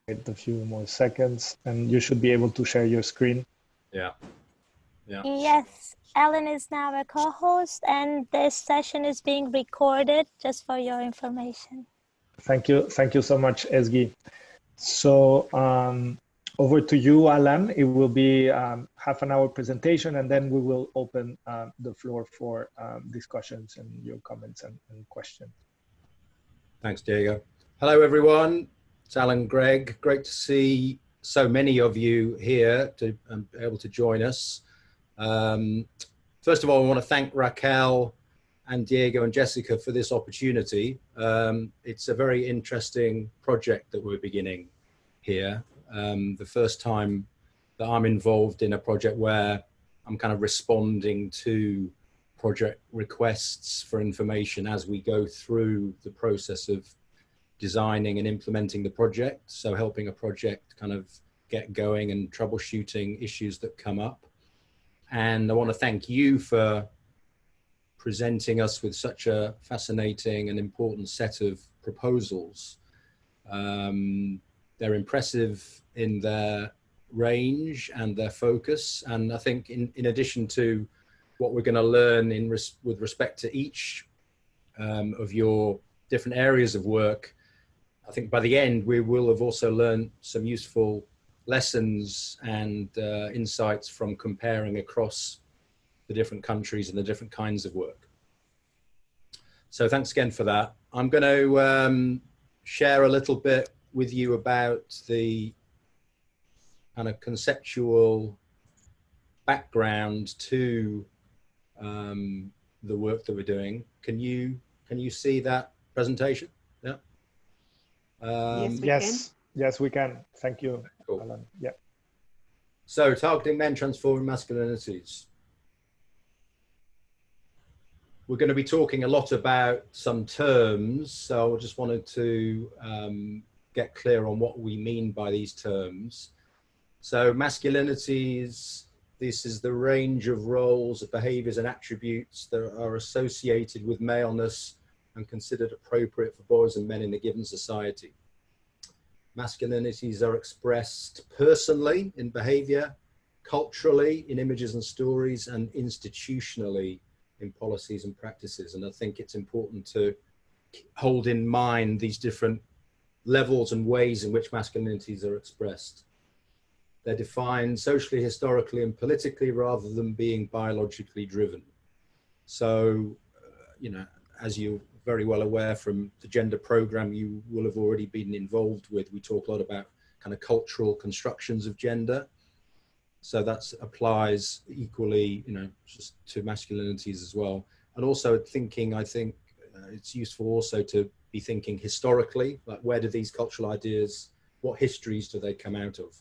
a few more seconds, and you should be able to share your screen. Yeah. Yeah. Yes, Alan is now a co-host, and this session is being recorded, just for your information. Thank you so much, Ezgi. So over to you, Alan. It will be half an hour presentation, and then we will open the floor for discussions and your comments and questions. Thanks, Diego. Hello, everyone. It's Alan Greig. Great to see so many of you here to be able to join us. First of all, I want to thank Raquel and Diego and Jessica for this opportunity. It's a very interesting project that we're beginning here. The first time that I'm involved in a project where I'm kind of responding to project requests for information as we go through the process of designing and implementing the project. So helping a project kind of get going and troubleshooting issues that come up. And I want to thank you for presenting us with such a fascinating and important set of proposals. They're impressive in their range and their focus. And I think in addition to what we're going to learn with respect to each of your different areas of work, I think by the end we will have also learned some useful lessons and insights from comparing across the different countries and the different kinds of work. So thanks again for that. I'm going to share a little bit with you about the kind of conceptual background to the work that we're doing. Can you see that presentation? Yeah. Yes, we can. Thank you, cool. Alan. Yeah. So, targeting men transforming masculinities. We're going to be talking a lot about some terms, so I just wanted to get clear on what we mean by these terms. So, masculinities, this is the range of roles, behaviors and attributes that are associated with maleness and considered appropriate for boys and men in a given society. Masculinities are expressed personally in behavior, culturally in images and stories, and institutionally in policies and practices. And I think it's important to hold in mind these different levels and ways in which masculinities are expressed. They're defined socially, historically, and politically rather than being biologically driven. So, you know, as you're very well aware from the gender program you will have already been involved with, we talk a lot about kind of cultural constructions of gender. So that applies equally, you know, just to masculinities as well. And also thinking, I think it's useful also to be thinking historically, like where do these cultural ideas, what histories do they come out of?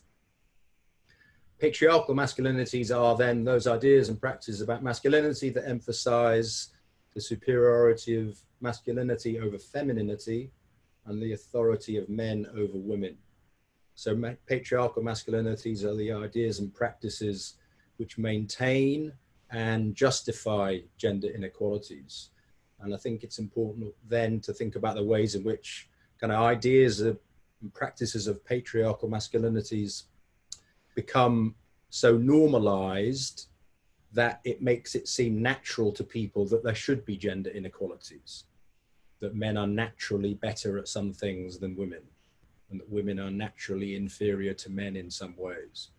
Patriarchal masculinities are then those ideas and practices about masculinity that emphasize the superiority of masculinity over femininity and the authority of men over women. So patriarchal masculinities are the ideas and practices which maintain and justify gender inequalities. And I think it's important then to think about the ways in which kind of ideas and practices of patriarchal masculinities become so normalized that it makes it seem natural to people that there should be gender inequalities, that men are naturally better at some things than women, and that women are naturally inferior to men in some ways.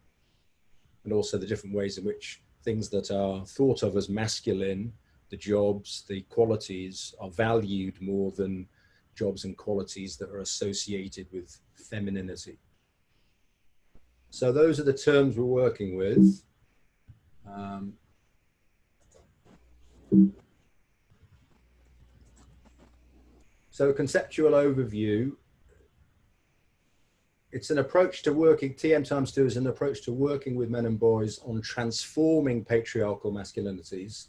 And also the different ways in which things that are thought of as masculine, the jobs, the qualities, are valued more than jobs and qualities that are associated with femininity. So those are the terms we're working with. So a conceptual overview, it's an approach to working, TM2 is an approach to working with men and boys on transforming patriarchal masculinities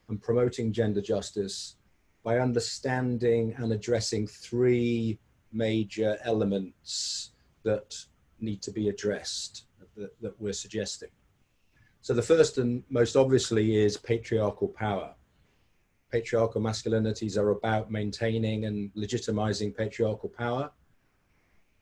and promoting gender justice by understanding and addressing three major elements that need to be addressed, that we're suggesting. So the first and most obviously is patriarchal power. Patriarchal masculinities are about maintaining and legitimizing patriarchal power.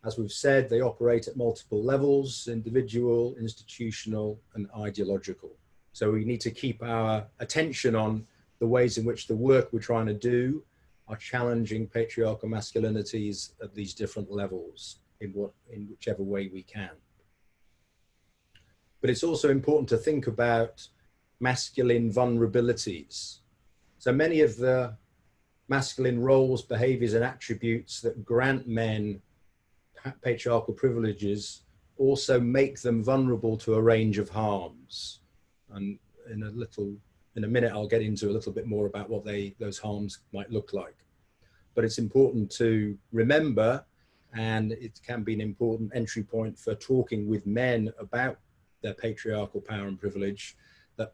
As we've said, they operate at multiple levels: individual, institutional, and ideological. So we need to keep our attention on the ways in which the work we're trying to do are challenging patriarchal masculinities at these different levels in whichever way we can. But it's also important to think about masculine vulnerabilities. So many of the masculine roles, behaviors, and attributes that grant men patriarchal privileges also make them vulnerable to a range of harms. And in a minute, I'll get into a little bit more about what those harms might look like. But it's important to remember, and it can be an important entry point for talking with men about their patriarchal power and privilege, that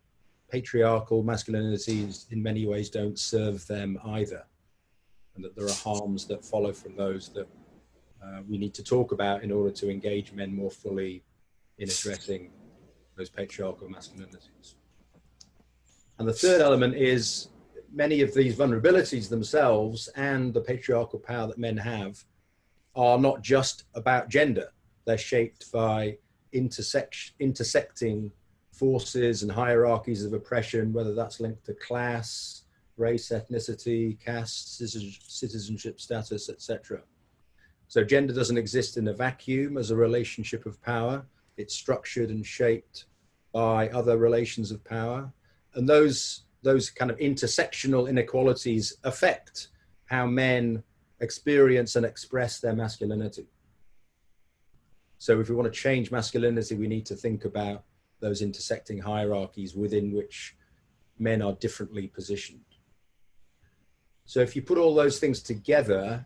patriarchal masculinities in many ways don't serve them either, and that there are harms that follow from those that we need to talk about in order to engage men more fully in addressing those patriarchal masculinities. And the third element is many of these vulnerabilities themselves and the patriarchal power that men have are not just about gender. They're shaped by intersecting forces and hierarchies of oppression, whether that's linked to class, race, ethnicity, caste, citizenship status, etc. So gender doesn't exist in a vacuum as a relationship of power. It's structured and shaped by other relations of power. And those kind of intersectional inequalities affect how men experience and express their masculinity. So if we want to change masculinity, we need to think about those intersecting hierarchies within which men are differently positioned. So if you put all those things together,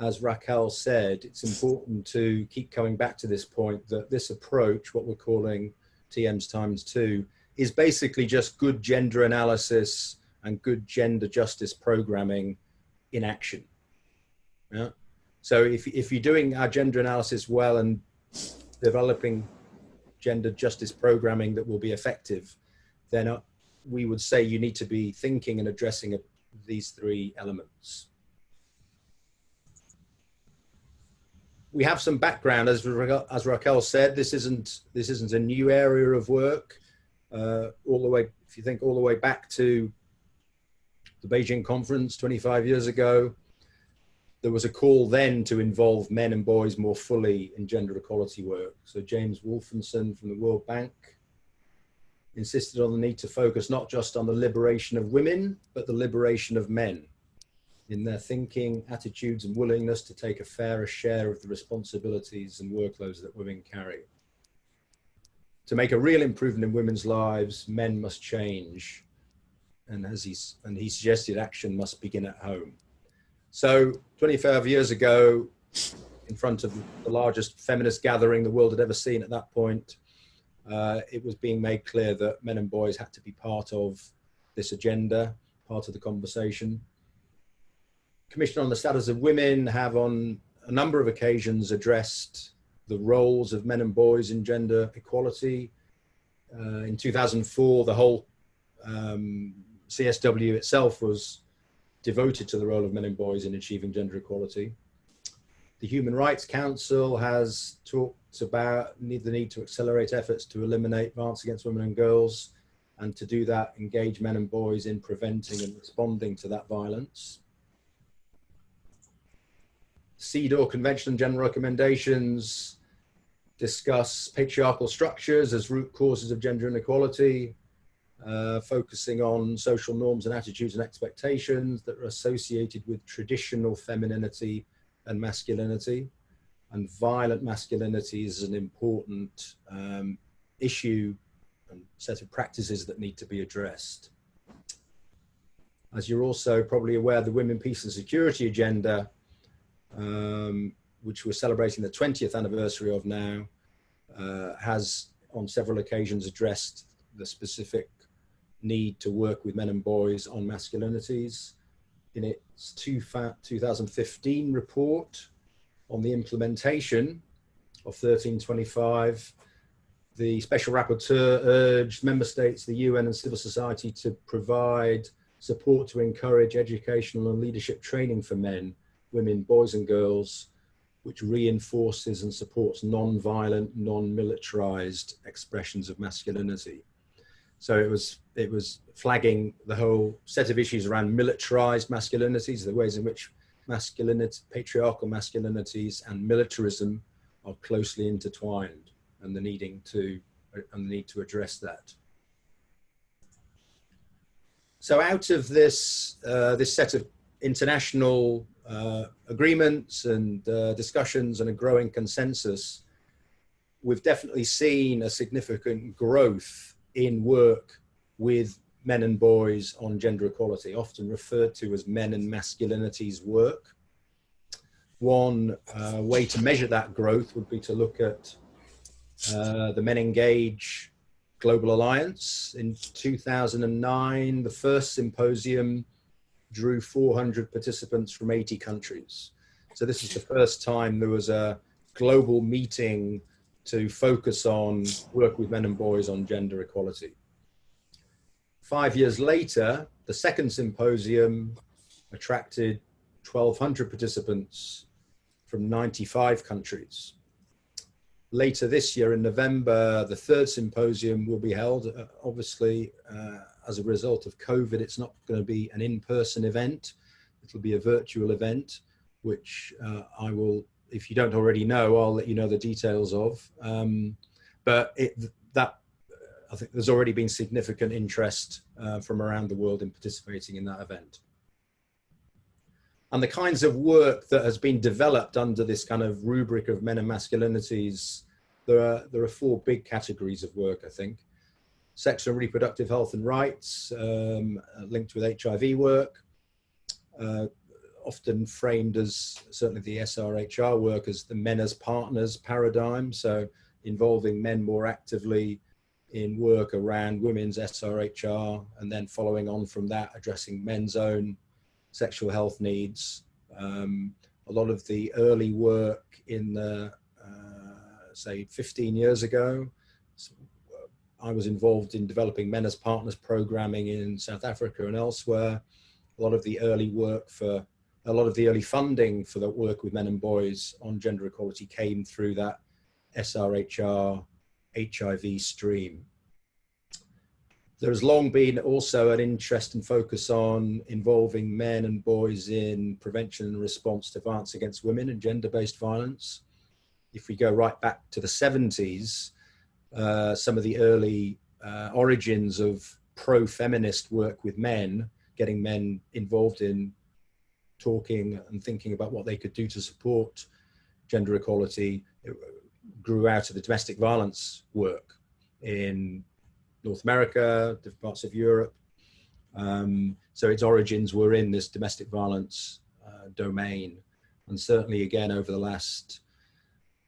as Raquel said, it's important to keep coming back to this point that this approach, what we're calling TMs times 2, is basically just good gender analysis and good gender justice programming in action. Yeah? So if you're doing our gender analysis well and developing gender justice programming that will be effective, then we would say you need to be thinking and addressing these 3 elements. We have some background, as Raquel said. This isn't a new area of work. All the way, if you think all the way back to the Beijing conference 25 years ago, there was a call then to involve men and boys more fully in gender equality work. So James Wolfenson from the World Bank insisted on the need to focus not just on the liberation of women, but the liberation of men in their thinking, attitudes, and willingness to take a fairer share of the responsibilities and workloads that women carry. To make a real improvement in women's lives, men must change. And he suggested action must begin at home. So 25 years ago, in front of the largest feminist gathering the world had ever seen at that point, it was being made clear that men and boys had to be part of this agenda, part of the conversation. Commission on the Status of Women have on a number of occasions addressed the roles of men and boys in gender equality. In 2004, the whole CSW itself was devoted to the role of men and boys in achieving gender equality. The Human Rights Council has talked about the need to accelerate efforts to eliminate violence against women and girls, and to do that, engage men and boys in preventing and responding to that violence. CEDAW Convention and General Recommendations discuss patriarchal structures as root causes of gender inequality, focusing on social norms and attitudes and expectations that are associated with traditional femininity and masculinity. And violent masculinity is an important issue and set of practices that need to be addressed. As you're also probably aware, the Women, Peace and Security Agenda, which we're celebrating the 20th anniversary of now, has on several occasions addressed the specific need to work with men and boys on masculinities. In its 2015 report on the implementation of 1325, the Special Rapporteur urged member states, the UN and civil society to provide support to encourage educational and leadership training for men, women, boys and girls which reinforces and supports non-violent, non-militarized expressions of masculinity. So it was flagging the whole set of issues around militarized masculinities, the ways in which patriarchal masculinities and militarism are closely intertwined, and the need to address that. So out of this this set of international agreements and discussions and a growing consensus, we've definitely seen a significant growth in work with men and boys on gender equality, often referred to as men and masculinities work. One way to measure that growth would be to look at the Men Engage Global Alliance. In 2009, the first symposium drew 400 participants from 80 countries. So this is the first time there was a global meeting to focus on work with men and boys on gender equality. 5 years later, the second symposium attracted 1,200 participants from 95 countries. Later this year in November, the third symposium will be held. Obviously, as a result of COVID, it's not going to be an in-person event. It'll be a virtual event, which I will, if you don't already know, I'll let you know the details of. But I think there's already been significant interest from around the world in participating in that event. And the kinds of work that has been developed under this kind of rubric of men and masculinities, there are four big categories of work, I think. Sexual and reproductive health and rights, linked with HIV work, often framed as, certainly the SRHR work, as the men as partners paradigm, so involving men more actively in work around women's SRHR, and then following on from that, addressing men's own sexual health needs. A lot of the early work in the, say 15 years ago, I was involved in developing men as partners programming in South Africa and elsewhere. A lot of the early work for, a lot of the early funding for the work with men and boys on gender equality came through that SRHR HIV stream. There has long been also an interest and focus on involving men and boys in prevention and response to violence against women and gender-based violence. If we go right back to the 70s, some of the early origins of pro-feminist work with men, getting men involved in talking and thinking about what they could do to support gender equality, grew out of the domestic violence work in North America, different parts of Europe. So its origins were in this domestic violence domain. And certainly again, over the last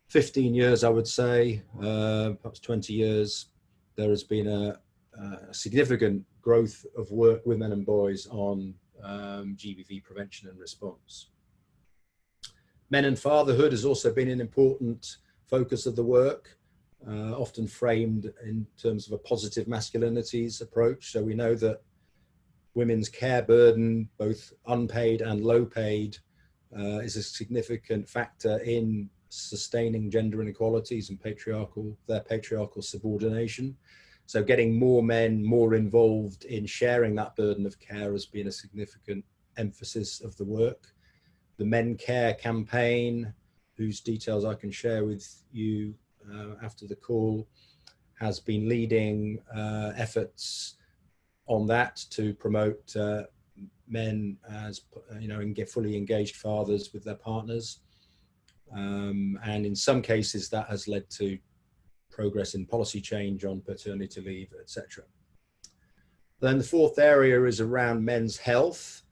15 years, I would say, perhaps 20 years, there has been a significant growth of work with men and boys on GBV prevention and response. Men and fatherhood has also been an important focus of the work, often framed in terms of a positive masculinities approach. So we know that women's care burden, both unpaid and low paid, is a significant factor in sustaining gender inequalities and their patriarchal subordination. So getting more men more involved in sharing that burden of care has been a significant emphasis of the work. The Men Care campaign, whose details I can share with you after the call, has been leading efforts on that to promote men as, fully engaged fathers with their partners. And in some cases that has led to progress in policy change on paternity leave, etc. Then the fourth area is around men's health,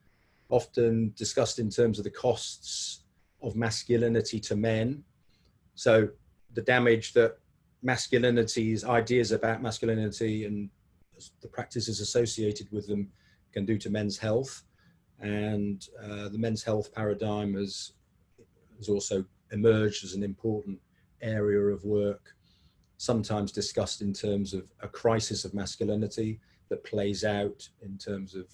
often discussed in terms of the costs of masculinity to men. So the damage that masculinities, ideas about masculinity and the practices associated with them can do to men's health. And the men's health paradigm has also emerged as an important area of work, sometimes discussed in terms of a crisis of masculinity that plays out in terms of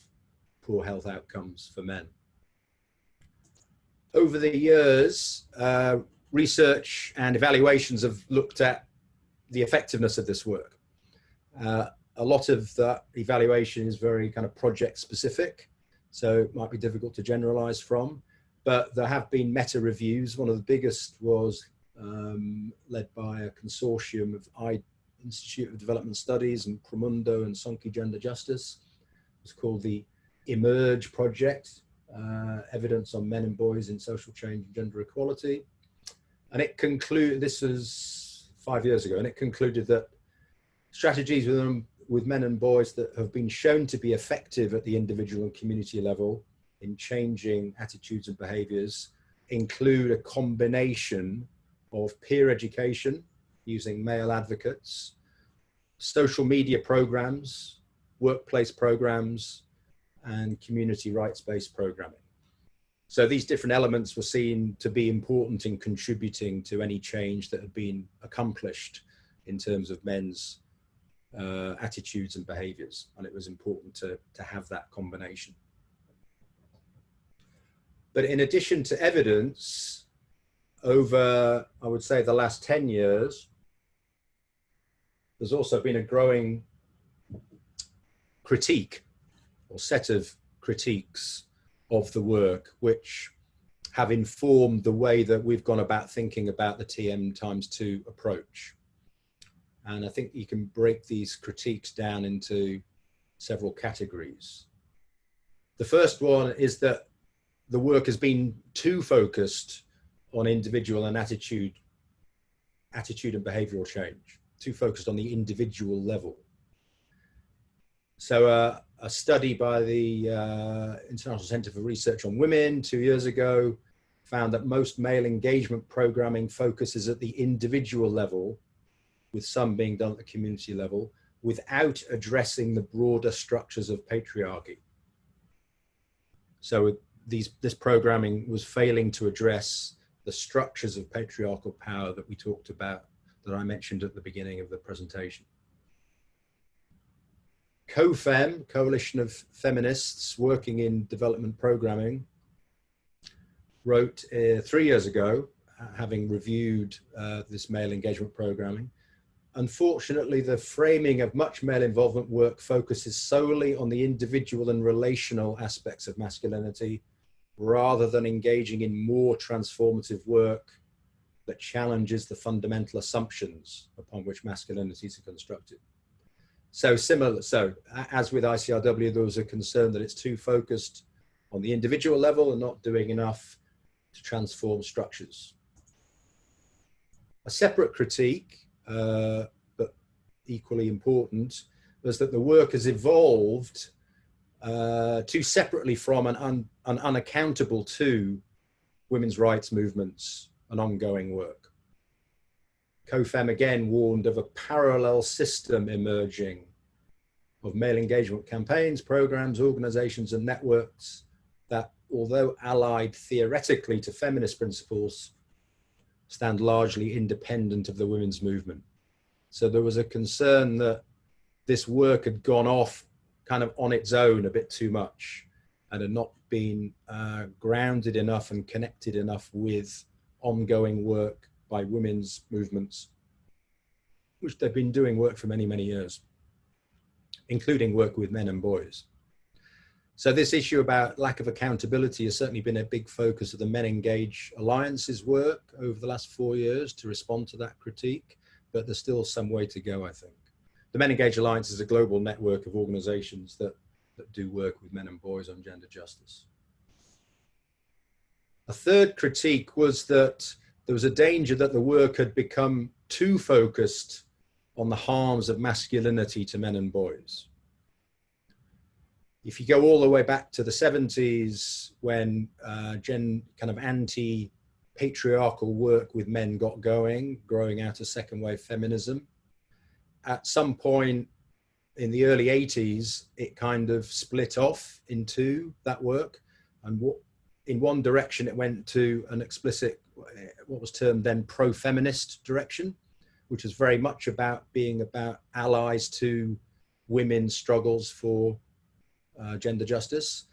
poor health outcomes for men. Over the years, research and evaluations have looked at the effectiveness of this work. A lot of that evaluation is very kind of project specific, so it might be difficult to generalize from, but there have been meta reviews. One of the biggest was led by a consortium of Institute of Development Studies and Promundo and Sonki Gender Justice. It's called the Emerge Project, Evidence on Men and Boys in Social Change and Gender Equality. And it concluded, this was 5 years ago, and it concluded that strategies with men and boys that have been shown to be effective at the individual and community level in changing attitudes and behaviors include a combination of peer education using male advocates, social media programs, workplace programs, and community rights-based programming. So these different elements were seen to be important in contributing to any change that had been accomplished in terms of men's attitudes and behaviors, and it was important to have that combination. But in addition to evidence, over, I would say, the last 10 years, there's also been a growing critique or set of critiques of the work, which have informed the way that we've gone about thinking about the TM×2 approach. And I think you can break these critiques down into several categories. The first one is that the work has been too focused on individual and attitude and behavioral change, too focused on the individual level. So a study by the International Center for Research on Women 2 years ago found that most male engagement programming focuses at the individual level, with some being done at the community level, without addressing the broader structures of patriarchy. So this programming was failing to address the structures of patriarchal power that we talked about, that I mentioned at the beginning of the presentation. CoFem, Coalition of Feminists Working in Development Programming, wrote 3 years ago, having reviewed this male engagement programming. Unfortunately, the framing of much male involvement work focuses solely on the individual and relational aspects of masculinity, rather than engaging in more transformative work that challenges the fundamental assumptions upon which masculinities are constructed. So as with ICRW, there was a concern that it's too focused on the individual level and not doing enough to transform structures. A separate critique, but equally important, was that the work has evolved too separately from and unaccountable to women's rights movements and ongoing work. CoFem again warned of a parallel system emerging of male engagement campaigns, programs, organizations, and networks that, although allied theoretically to feminist principles, stand largely independent of the women's movement. So there was a concern that this work had gone off kind of on its own a bit too much and had not been grounded enough and connected enough with ongoing work by women's movements, which they've been doing work for many, many years, including work with men and boys. So this issue about lack of accountability has certainly been a big focus of the Men Engage Alliance's work over the last 4 years to respond to that critique, but there's still some way to go, I think. The Men Engage Alliance is a global network of organizations that do work with men and boys on gender justice. A third critique was that there was a danger that the work had become too focused on the harms of masculinity to men and boys. If you go all the way back to the 70s, when kind of anti-patriarchal work with men got going, growing out of second wave feminism, at some point in the early 80s, it kind of split off into that work. And in one direction, it went to an explicit, what was termed then pro-feminist direction, which was very much about being about allies to women's struggles for gender justice.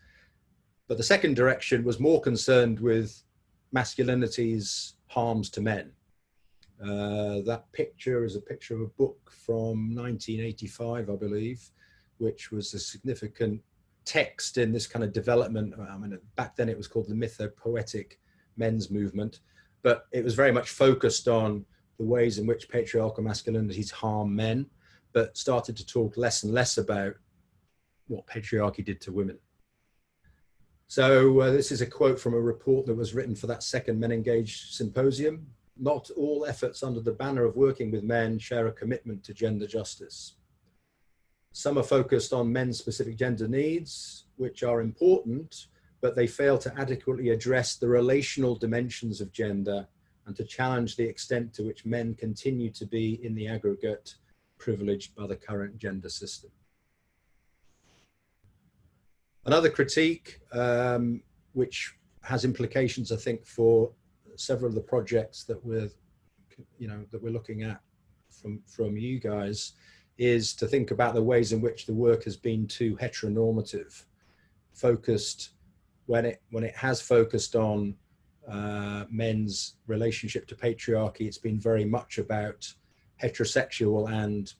But the second direction was more concerned with masculinity's harms to men. That picture is a picture of a book from 1985, I believe, which was a significant text in this kind of development. I mean, back then it was called the mythopoetic men's movement, but it was very much focused on the ways in which patriarchal masculinities harm men, but started to talk less and less about what patriarchy did to women. So this is a quote from a report that was written for that second Men Engaged symposium. Not all efforts under the banner of working with men share a commitment to gender justice. Some are focused on men's specific gender needs, which are important, but they fail to adequately address the relational dimensions of gender and to challenge the extent to which men continue to be, in the aggregate, privileged by the current gender system. Another critique, which has implications, I think, for several of the projects that we're looking at from you guys, is to think about the ways in which the work has been too heteronormative, focused when it has focused on men's relationship to patriarchy. It's been very much about heterosexual and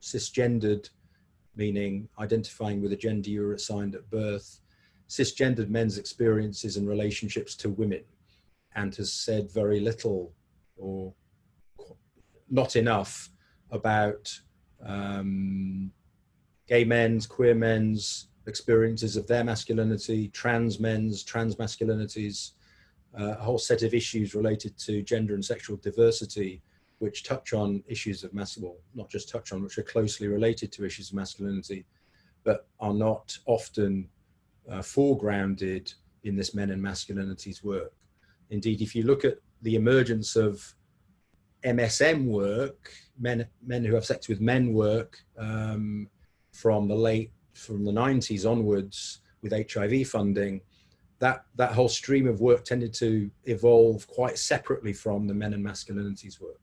cisgendered, meaning identifying with a gender you were assigned at birth, cisgendered men's experiences and relationships to women, and has said very little or not enough about gay men's, queer men's experiences of their masculinity, trans men's, trans masculinities, a whole set of issues related to gender and sexual diversity, which touch on issues of not just touch on, which are closely related to issues of masculinity, but are not often foregrounded in this Men and Masculinities work. Indeed, if you look at the emergence of MSM work, men who have sex with men work, from the 90s onwards with HIV funding, that whole stream of work tended to evolve quite separately from the Men and Masculinities work.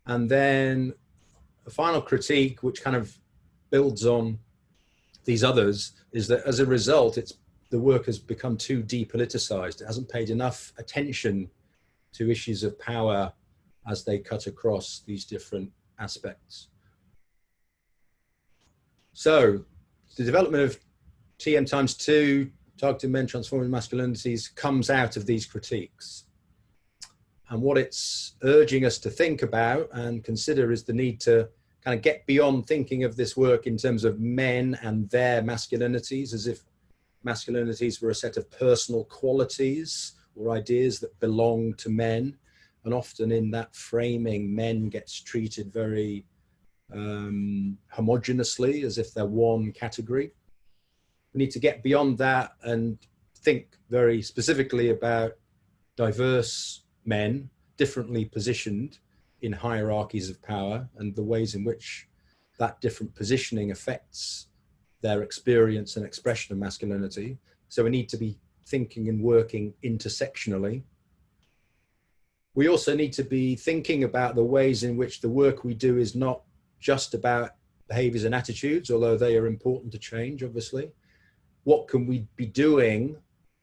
And then a final critique, which kind of builds on these others, is that as a result, the work has become too depoliticized. It hasn't paid enough attention to issues of power as they cut across these different aspects. So the development of TM times 2, targeting men transforming masculinities, comes out of these critiques. And what it's urging us to think about and consider is the need to kind of get beyond thinking of this work in terms of men and their masculinities, as if masculinities were a set of personal qualities or ideas that belong to men. And often in that framing, men gets treated very homogeneously, as if they're one category. We need to get beyond that and think very specifically about diverse men, differently positioned in hierarchies of power, and the ways in which that different positioning affects their experience and expression of masculinity. So we need to be thinking and working intersectionally. We also need to be thinking about the ways in which the work we do is not just about behaviors and attitudes, although they are important to change, obviously. What can we be doing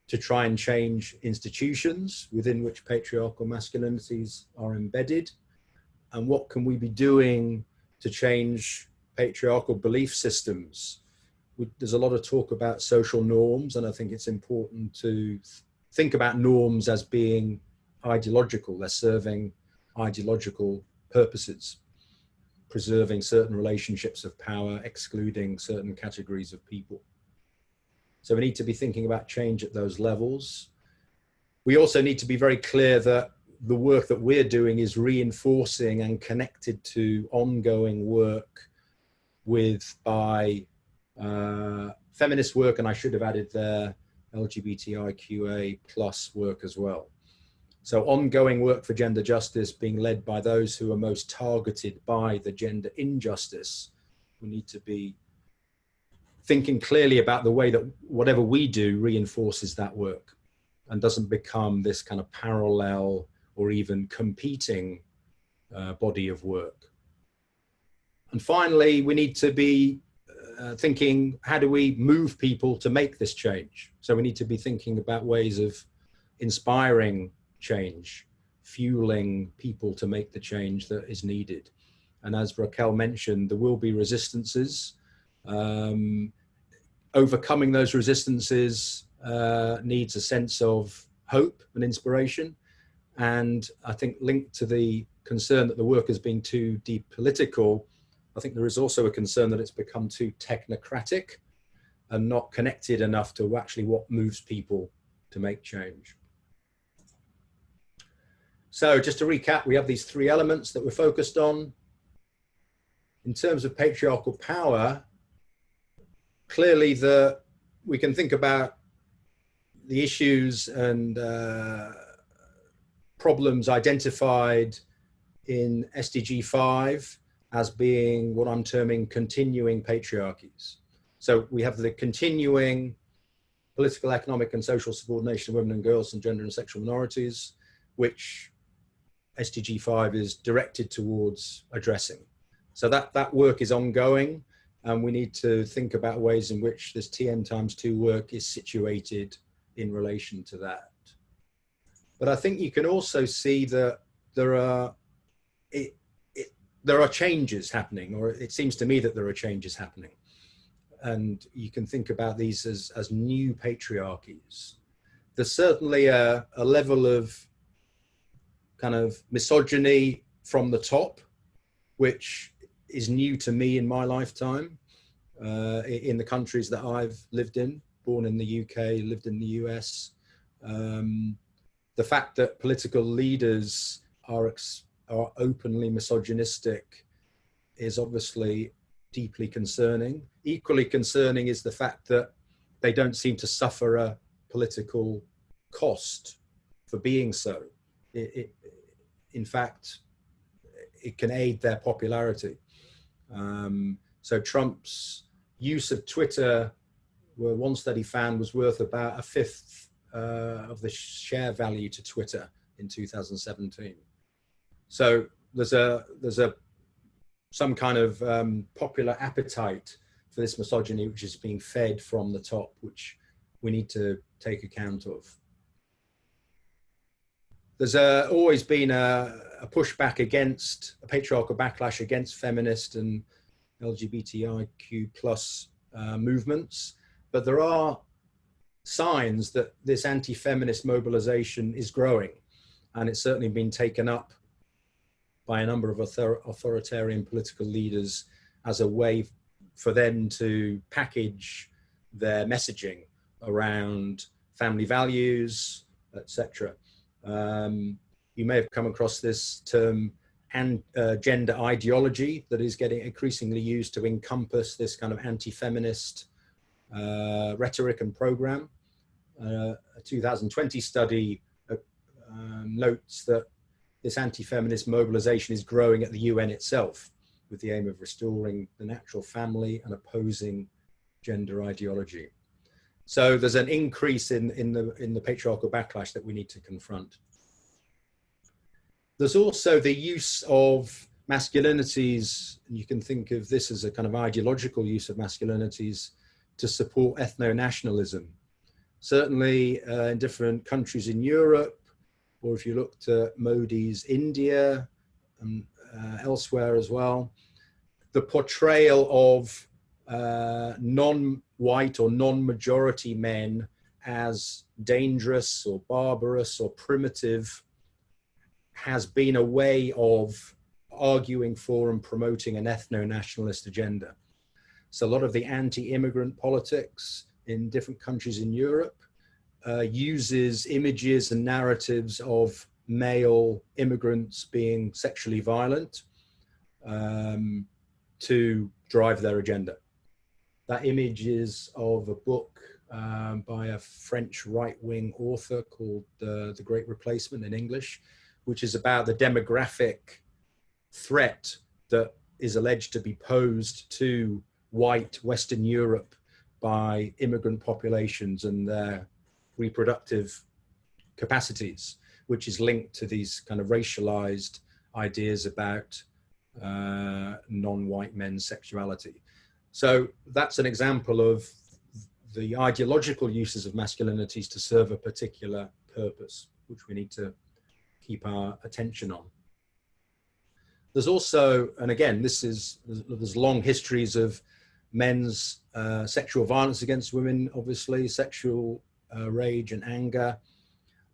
to try and change institutions within which patriarchal masculinities are embedded? And what can we be doing to change patriarchal belief systems? There's a lot of talk about social norms, and I think it's important to think about norms as being ideological. They're serving ideological purposes, preserving certain relationships of power, excluding certain categories of people. So we need to be thinking about change at those levels. We also need to be very clear that the work that we're doing is reinforcing and connected to ongoing work by feminist work, and I should have added there LGBTIQA plus work as well. So ongoing work for gender justice being led by those who are most targeted by the gender injustice. We need to be thinking clearly about the way that whatever we do reinforces that work and doesn't become this kind of parallel or even competing body of work. And finally, we need to be thinking, how do we move people to make this change? So we need to be thinking about ways of inspiring change, fueling people to make the change that is needed. And as Raquel mentioned, there will be resistances. Overcoming those resistances needs a sense of hope and inspiration. And I think linked to the concern that the work has been too depolitical, I think there is also a concern that it's become too technocratic and not connected enough to actually what moves people to make change. So just to recap, we have these three elements that we're focused on. In terms of patriarchal power, clearly we can think about the issues and problems identified in SDG 5 as being what I'm terming continuing patriarchies. So we have the continuing political, economic, and social subordination of women and girls and gender and sexual minorities, which SDG 5 is directed towards addressing. So that work is ongoing, and we need to think about ways in which this TN×2 work is situated in relation to that. But I think you can also see that there are changes happening, or it seems to me that there are changes happening. And you can think about these as new patriarchies. There's certainly a level of kind of misogyny from the top, which is new to me in my lifetime, in the countries that I've lived in, born in the UK, lived in the US. The fact that political leaders are openly misogynistic is obviously deeply concerning. Equally concerning is the fact that they don't seem to suffer a political cost for being so. In fact, it can aid their popularity. So Trump's use of Twitter, where one study found was worth about 1/5 of the share value to Twitter in 2017. So there's some kind of popular appetite for this misogyny, which is being fed from the top, which we need to take account of. There's always been a pushback against a patriarchal backlash against feminist and LGBTIQ plus movements, but there are signs that this anti-feminist mobilization is growing, and it's certainly been taken up by a number of authoritarian political leaders as a way for them to package their messaging around family values, etc. You may have come across this term gender ideology that is getting increasingly used to encompass this kind of anti-feminist rhetoric and program. A 2020 study notes that this anti-feminist mobilization is growing at the UN itself, with the aim of restoring the natural family and opposing gender ideology. So there's an increase in the patriarchal backlash that we need to confront. There's also the use of masculinities, and you can think of this as a kind of ideological use of masculinities to support ethno-nationalism. Certainly in different countries in Europe, or if you looked at Modi's India and elsewhere as well, the portrayal of non-white or non-majority men as dangerous or barbarous or primitive has been a way of arguing for and promoting an ethno-nationalist agenda. So a lot of the anti-immigrant politics in different countries in Europe uses images and narratives of male immigrants being sexually violent to drive their agenda. That image is of a book by a French right-wing author called The Great Replacement in English, which is about the demographic threat that is alleged to be posed to white Western Europe by immigrant populations and their reproductive capacities, which is linked to these kind of racialized ideas about non-white men's sexuality. So that's an example of the ideological uses of masculinities to serve a particular purpose, which we need to keep our attention on. There's also, and again, there's long histories of men's sexual violence against women, obviously, sexual rage and anger.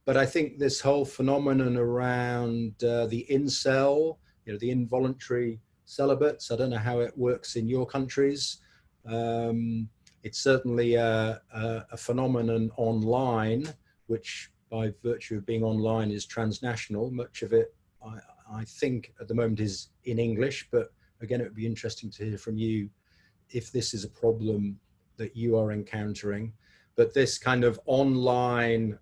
But I think this whole phenomenon around the incel, the involuntary celibates, I don't know how it works in your countries. It's certainly a phenomenon online, which by virtue of being online is transnational. Much of it, I think at the moment is in English, but again, it would be interesting to hear from you if this is a problem that you are encountering. But this kind of online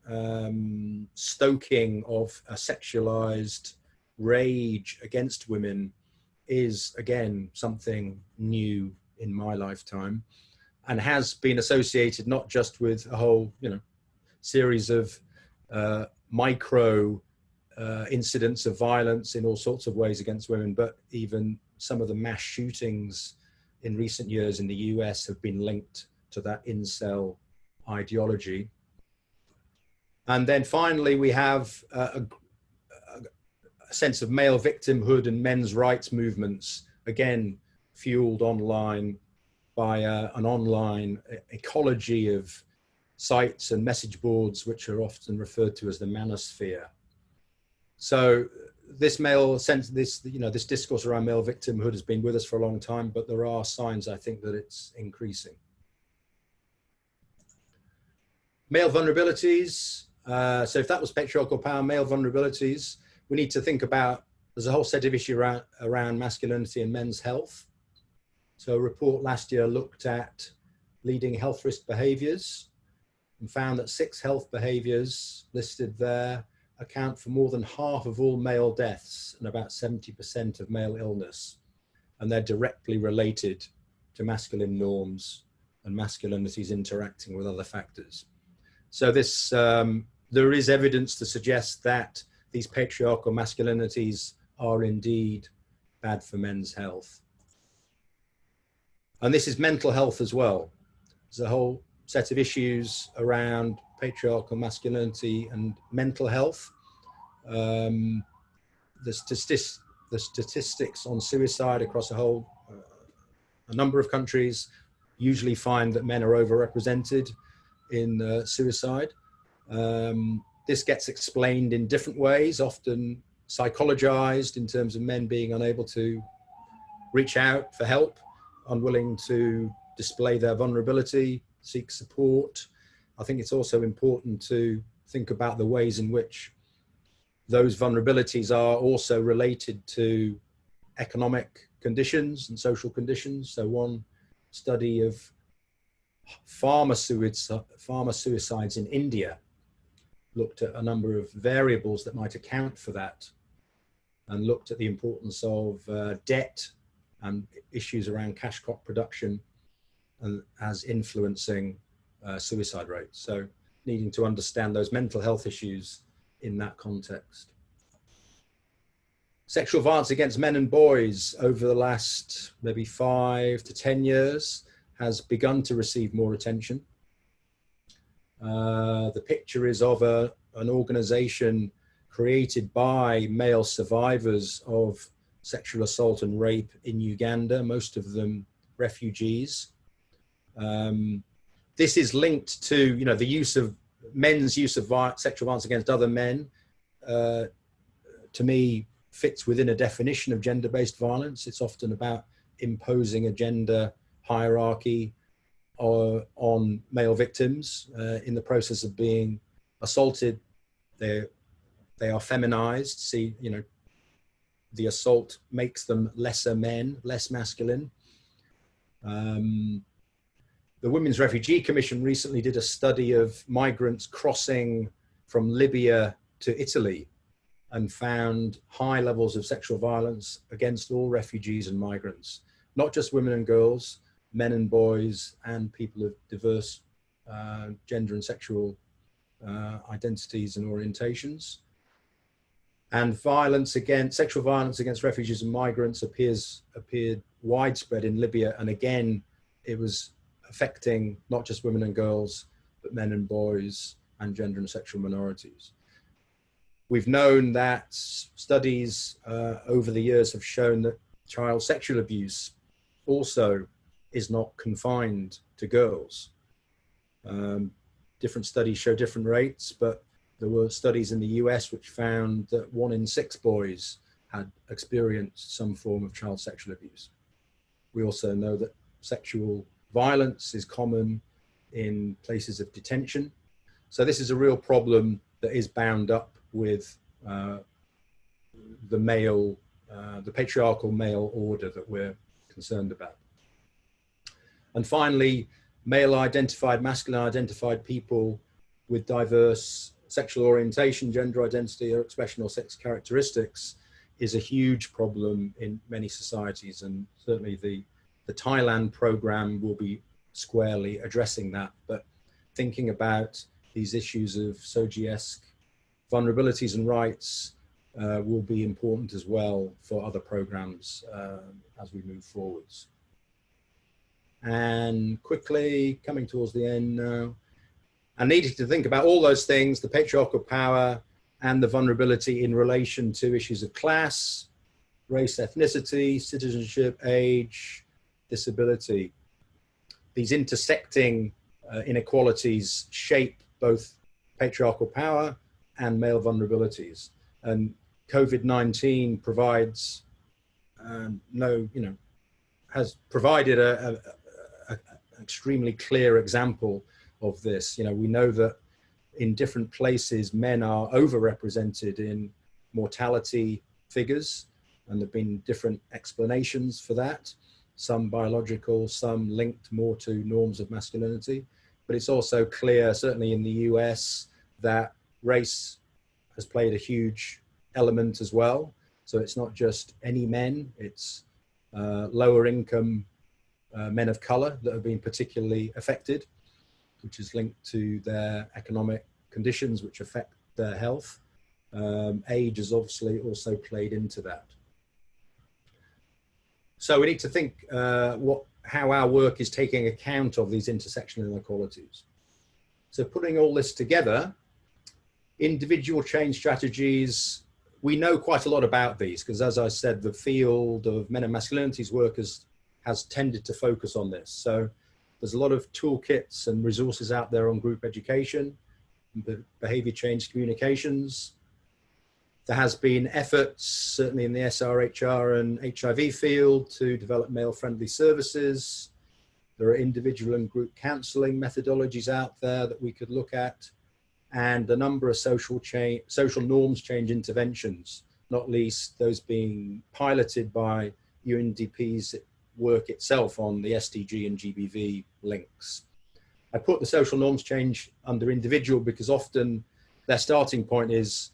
stoking of a sexualized rage against women is, again, something new in my lifetime, and has been associated not just with a whole, series of micro incidents of violence in all sorts of ways against women, but even some of the mass shootings in recent years in the US have been linked to that incel ideology. And then finally, we have a sense of male victimhood and men's rights movements, again, fueled online by an online ecology of sites and message boards, which are often referred to as the manosphere. So this this discourse around male victimhood has been with us for a long time, but there are signs, I think, that it's increasing. Male vulnerabilities. So if that was patriarchal power, male vulnerabilities, we need to think about, there's a whole set of issues around masculinity and men's health. So a report last year looked at leading health risk behaviors and found that 6 health behaviors listed there account for more than half of all male deaths and about 70% of male illness. And they're directly related to masculine norms and masculinities interacting with other factors. So this, there is evidence to suggest that these patriarchal masculinities are indeed bad for men's health. And this is mental health as well. There's a whole set of issues around patriarchal masculinity and mental health. The statistics on suicide across a number of countries usually find that men are overrepresented in suicide. This gets explained in different ways, often psychologized in terms of men being unable to reach out for help, unwilling to display their vulnerability, seek support. I think it's also important to think about the ways in which those vulnerabilities are also related to economic conditions and social conditions. So one study of farmer suicides in India looked at a number of variables that might account for that, and looked at the importance of debt and issues around cash crop production and as influencing suicide rates. So needing to understand those mental health issues in that context. Sexual violence against men and boys over the last maybe 5 to 10 years has begun to receive more attention. The picture is of an organization created by male survivors of sexual assault and rape in Uganda, most of them refugees. This is linked to, the use of men's use of sexual violence against other men. To me, fits within a definition of gender-based violence. It's often about imposing a gender hierarchy on male victims in the process of being assaulted. They are feminized. See, the assault makes them lesser men, less masculine. The Women's Refugee Commission recently did a study of migrants crossing from Libya to Italy and found high levels of sexual violence against all refugees and migrants, not just women and girls, men and boys, and people of diverse gender and sexual identities and orientations. And sexual violence against refugees and migrants appeared widespread in Libya. And again, it was affecting not just women and girls, but men and boys and gender and sexual minorities. We've known that studies over the years have shown that child sexual abuse also is not confined to girls. Different studies show different rates, but there were studies in the US which found that 1 in 6 boys had experienced some form of child sexual abuse. We also know that sexual violence is common in places of detention. So this is a real problem that is bound up with the patriarchal male order that we're concerned about. And finally, male identified, masculine identified people with diverse sexual orientation, gender identity or expression or sex characteristics is a huge problem in many societies, and certainly the Thailand program will be squarely addressing that. But thinking about these issues of Soji-esque vulnerabilities and rights will be important as well for other programs as we move forwards. And quickly, coming towards the end now, and needing to think about all those things, the patriarchal power and the vulnerability in relation to issues of class, race, ethnicity, citizenship, age, disability. These intersecting inequalities shape both patriarchal power and male vulnerabilities. And COVID-19 provides has provided an extremely clear example of this. You know, we know that in different places, men are overrepresented in mortality figures, and there have been different explanations for that. Some biological, some linked more to norms of masculinity. But it's also clear, certainly in the US, that race has played a huge element as well. So it's not just any men, it's lower income men of color that have been particularly affected, which is linked to their economic conditions, which affect their health. Age has obviously also played into that. So we need to think how our work is taking account of these intersectional inequalities. So putting all this together, individual change strategies, we know quite a lot about these, because as I said, the field of men and masculinities work has tended to focus on this. So there's a lot of toolkits and resources out there on group education, behavior change communications. There has been efforts, certainly in the SRHR and HIV field, to develop male-friendly services. There are individual and group counseling methodologies out there that we could look at, and a number of social norms change interventions, not least those being piloted by UNDP's work itself on the SDG and GBV links. I put the social norms change under individual because often their starting point is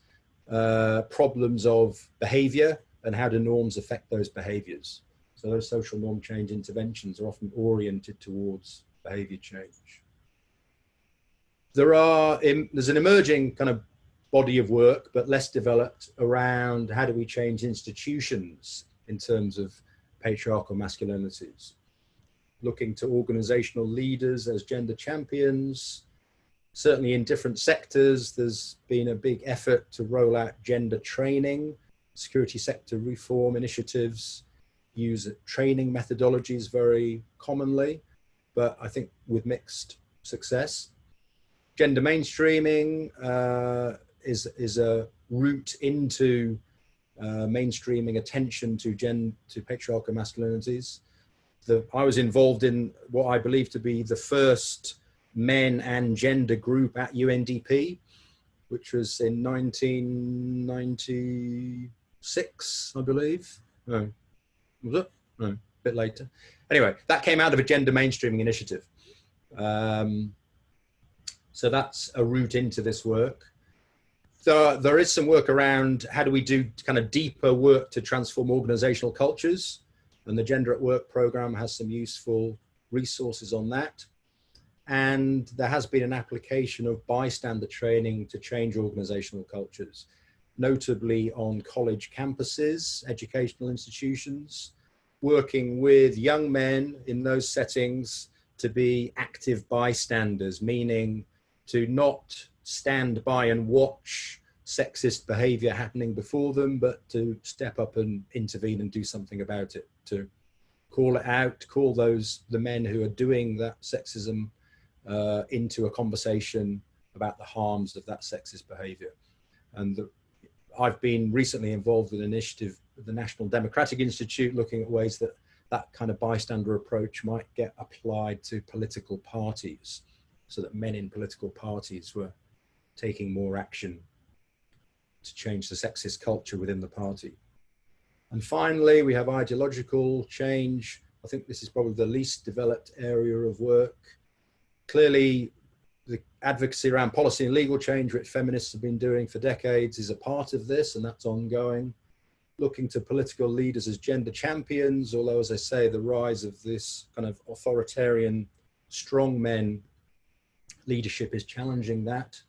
problems of behavior and how do norms affect those behaviors. So those social norm change interventions are often oriented towards behavior change. There's an emerging kind of body of work, but less developed, around how do we change institutions in terms of patriarchal masculinities. Looking to organizational leaders as gender champions. Certainly in different sectors, there's been a big effort to roll out gender training, security sector reform initiatives, use training methodologies very commonly, but I think with mixed success. Gender mainstreaming is a route into mainstreaming attention to patriarchal masculinities. I was involved in what I believe to be the first men and gender group at UNDP, which was in 1996, I believe. No, was it? No, a bit later. Anyway, that came out of a gender mainstreaming initiative. So that's a route into this work. There is some work around how do we do kind of deeper work to transform organizational cultures, and the Gender at Work program has some useful resources on that. And there has been an application of bystander training to change organizational cultures, notably on college campuses, educational institutions, working with young men in those settings to be active bystanders, meaning to not stand by and watch sexist behavior happening before them, but to step up and intervene and do something about it, to call it out, call the men who are doing that sexism into a conversation about the harms of that sexist behavior. And I've been recently involved with an initiative with the National Democratic Institute, looking at ways that that kind of bystander approach might get applied to political parties, so that men in political parties were taking more action to change the sexist culture within the party. And finally, we have ideological change. I think this is probably the least developed area of work. Clearly, the advocacy around policy and legal change, which feminists have been doing for decades, is a part of this, and that's ongoing. Looking to political leaders as gender champions, although, as I say, the rise of this kind of authoritarian strongmen leadership is challenging that.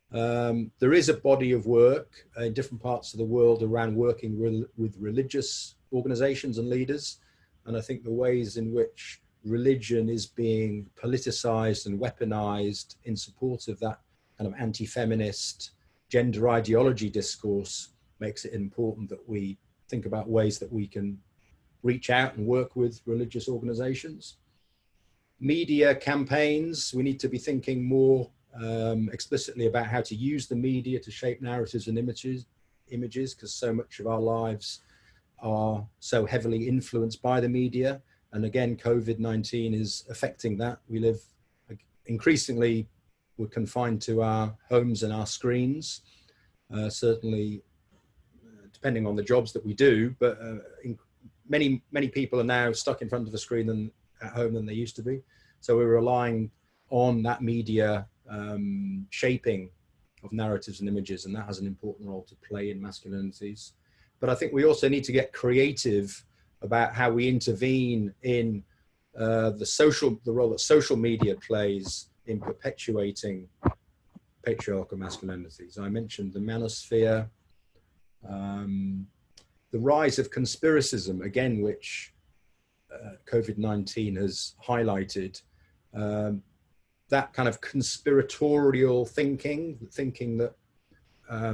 There is a body of work in different parts of the world around working with religious organizations and leaders. And I think the ways in which religion is being politicized and weaponized in support of that kind of anti-feminist gender ideology discourse makes it important that we think about ways that we can reach out and work with religious organizations. Media campaigns, we need to be thinking more explicitly about how to use the media to shape narratives and images, because so much of our lives are so heavily influenced by the media. And again, COVID-19 is affecting that. We live increasingly, we're confined to our homes and our screens, certainly depending on the jobs that we do, but many people are now stuck in front of a screen and at home than they used to be. So we're relying on that media shaping of narratives and images, and that has an important role to play in masculinities. But I think we also need to get creative about how we intervene in the role that social media plays in perpetuating patriarchal masculinities. I mentioned the manosphere, the rise of conspiracism, again, which COVID-19 has highlighted. That kind of conspiratorial thinking that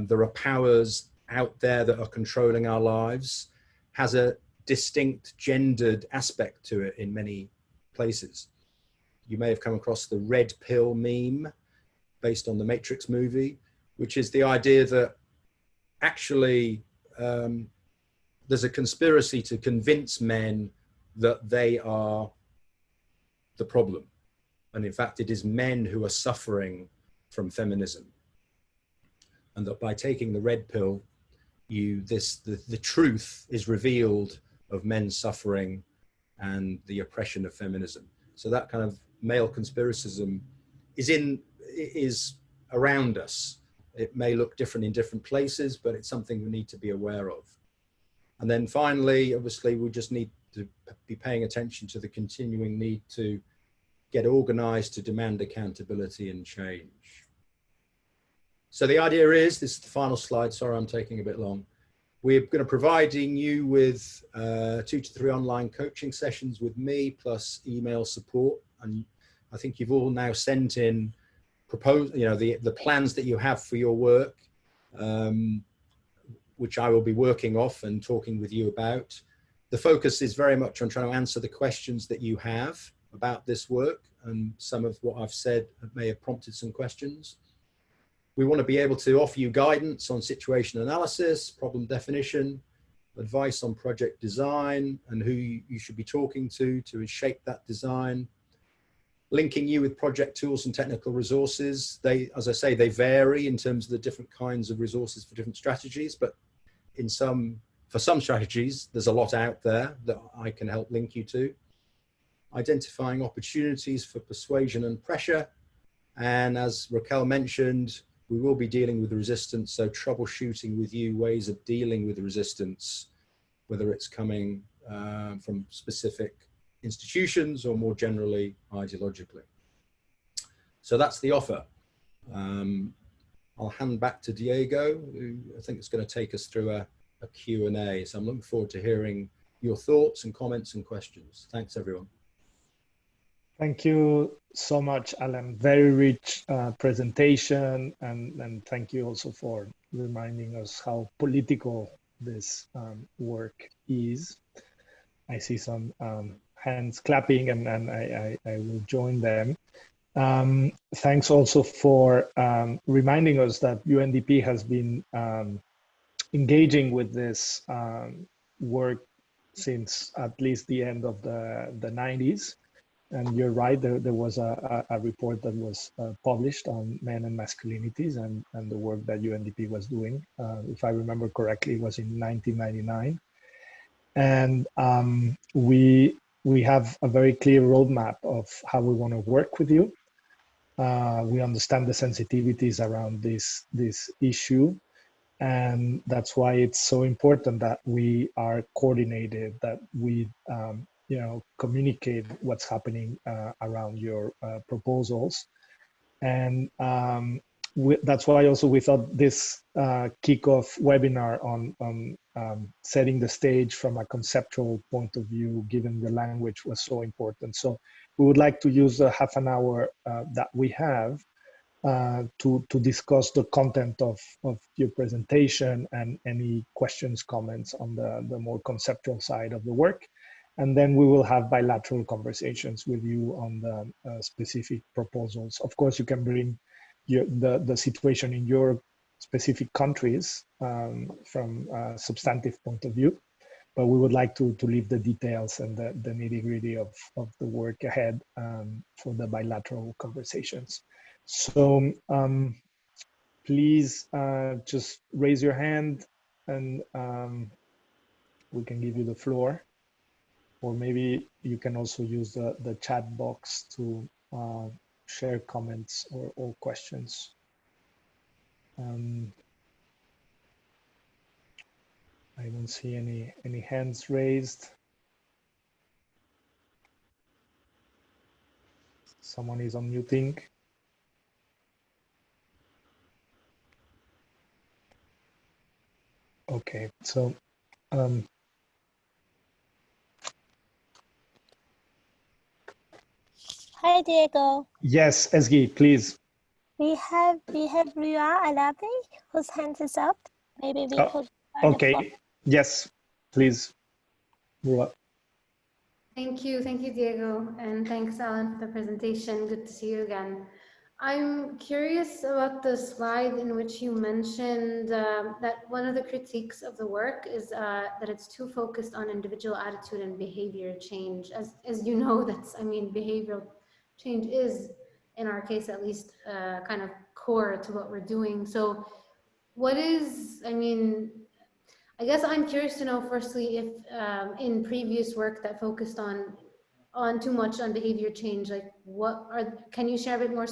there are powers out there that are controlling our lives, has a distinct gendered aspect to it in many places. You may have come across the red pill meme based on the Matrix movie, which is the idea that actually there's a conspiracy to convince men that they are the problem. And in fact, it is men who are suffering from feminism. And that by taking the red pill, the truth is revealed of men's suffering and the oppression of feminism. So that kind of male conspiracism is around us. It may look different in different places, but it's something we need to be aware of. And then finally, obviously, we just need to be paying attention to the continuing need to get organized to demand accountability and change. So the idea is, this is the final slide, sorry I'm taking a bit long. We're going to providing you with 2 to 3 online coaching sessions with me, plus email support. And I think you've all now sent in the plans that you have for your work, which I will be working off and talking with you about. The focus is very much on trying to answer the questions that you have about this work, and some of what I've said may have prompted some questions. We want to be able to offer you guidance on situation analysis, problem definition, advice on project design and who you should be talking to shape that design, linking you with project tools and technical resources. As I say, they vary in terms of the different kinds of resources for different strategies, but for some strategies, there's a lot out there that I can help link you to. Identifying opportunities for persuasion and pressure. And as Raquel mentioned, we will be dealing with the resistance, so troubleshooting with you ways of dealing with the resistance, whether it's coming from specific institutions or more generally ideologically. So that's the offer. I'll hand back to Diego, who I think is going to take us through a Q&A. So I'm looking forward to hearing your thoughts and comments and questions. Thanks, everyone. Thank you so much, Alan. Very rich presentation, and thank you also for reminding us how political this work is. I see some hands clapping, and I will join them. Thanks also for reminding us that UNDP has been engaging with this work since at least the end of the 90s. And you're right, there was a report that was published on men and masculinities and the work that UNDP was doing. If I remember correctly, it was in 1999. And we have a very clear roadmap of how we want to work with you. We understand the sensitivities around this issue. And that's why it's so important that we are coordinated, that we communicate what's happening around your proposals. And that's why also we thought this kickoff webinar on setting the stage from a conceptual point of view, given the language, was so important. So we would like to use the half an hour that we have to discuss the content of your presentation and any questions, comments on the more conceptual side of the work. And then we will have bilateral conversations with you on the specific proposals. Of course, you can bring the situation in your specific countries from a substantive point of view, but we would like to leave the details and the nitty-gritty of the work ahead for the bilateral conversations. So please just raise your hand and we can give you the floor. Or maybe you can also use the chat box to share comments or questions. I don't see any hands raised. Someone is unmuting. Okay, so Hi, Diego. yes, Ezgi, please. We have Ria Alabi, whose hand is up. Maybe we could. Okay. Yes, please. Rua. Thank you, Diego, and thanks, Alan, for the presentation. Good to see you again. I'm curious about the slide in which you mentioned that one of the critiques of the work is that it's too focused on individual attitude and behavior change. As you know, behavioral change is, in our case at least, kind of core to what we're doing. So what is, I guess I'm curious to know, firstly, if in previous work that focused on too much on behavior change, like can you share a bit more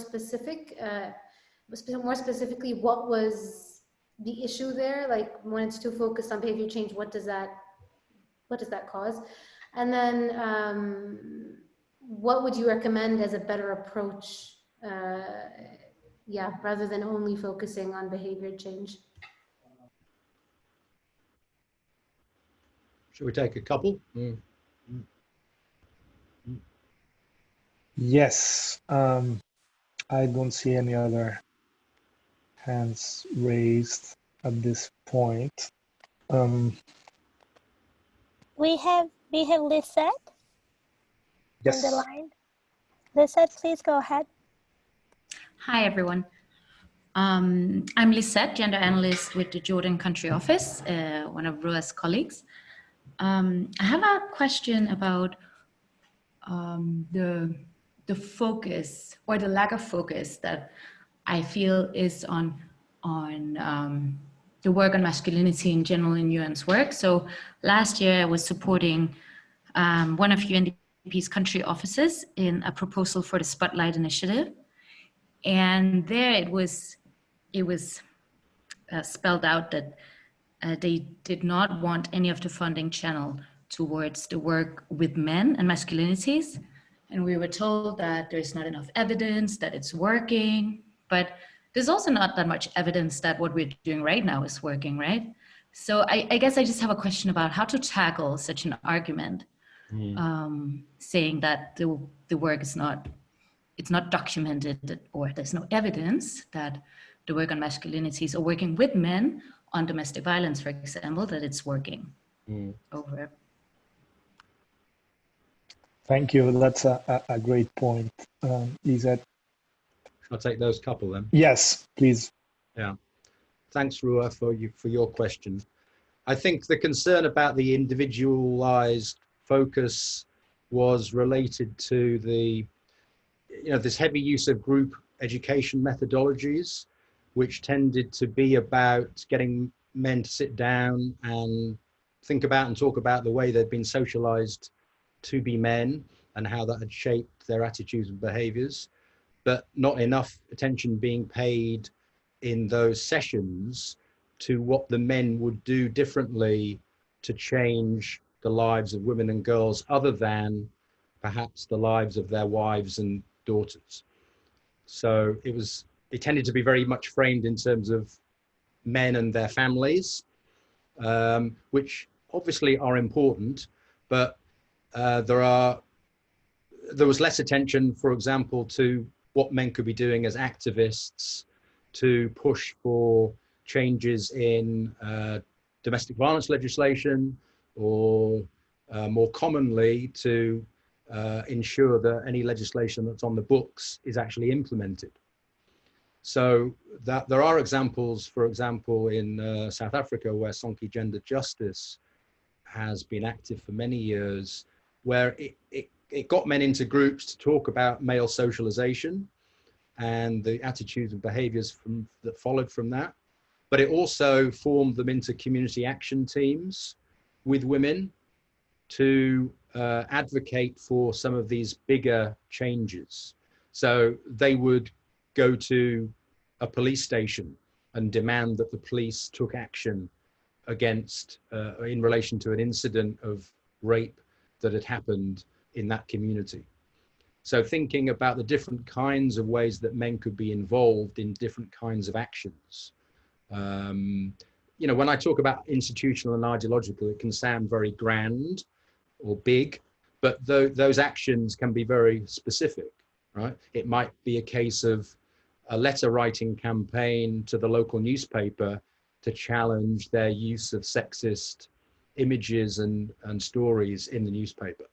more specifically, what was the issue there? Like when it's too focused on behavior change, what does that cause? And then what would you recommend as a better approach? Rather than only focusing on behavior change. Should we take a couple? Yes, I don't see any other hands raised at this point. We have Lisette on the line. Lisette, please go ahead. Hi, everyone. I'm Lisette, gender analyst with the Jordan Country Office, one of Rua's colleagues. I have a question about the focus or the lack of focus that I feel is on the work on masculinity in general in UN's work. So last year I was supporting one of UNDP's country offices in a proposal for the Spotlight Initiative. And there it was spelled out that they did not want any of the funding channel towards the work with men and masculinities. And we were told that there's not enough evidence that it's working, but there's also not that much evidence that what we're doing right now is working, right? So I guess I just have a question about how to tackle such an argument, saying that the the work is not, it's not documented, or there's no evidence that the work on masculinities or working with men on domestic violence, for example, that it's working over. Thank you. That's a great point, Lisa. I'll take those couple then. Yes, please. Yeah. Thanks, Rua, for your question. I think the concern about the individualized focus was related to the, this heavy use of group education methodologies, which tended to be about getting men to sit down and think about and talk about the way they'd been socialized to be men and how that had shaped their attitudes and behaviors, but not enough attention being paid in those sessions to what the men would do differently to change the lives of women and girls, other than perhaps the lives of their wives and daughters. So it tended to be very much framed in terms of men and their families, which obviously are important, but there was less attention, for example, to what men could be doing as activists to push for changes in domestic violence legislation, or more commonly to ensure that any legislation that's on the books is actually implemented. So that there are examples, for example, in South Africa, where Sonke Gender Justice has been active for many years, where it got men into groups to talk about male socialization and the attitudes and behaviors that followed from that. But it also formed them into community action teams with women to advocate for some of these bigger changes. So they would go to a police station and demand that the police took action against, in relation to an incident of rape that had happened in that community. So thinking about the different kinds of ways that men could be involved in different kinds of actions. When I talk about institutional and ideological, it can sound very grand or big, but those actions can be very specific, right? It might be a case of a letter writing campaign to the local newspaper to challenge their use of sexist images and stories in the newspaper.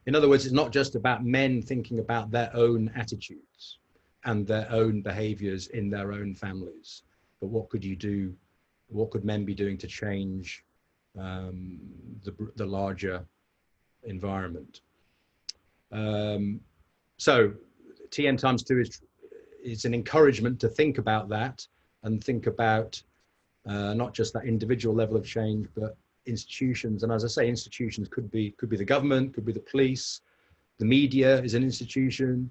In other words, it's not just about men thinking about their own attitudes and their own behaviors in their own families, but what could you do? What could men be doing to change the larger environment? So TN times 2 is an encouragement to think about that and think about not just that individual level of change, but institutions. And as I say, institutions could be the government, could be the police, the media is an institution,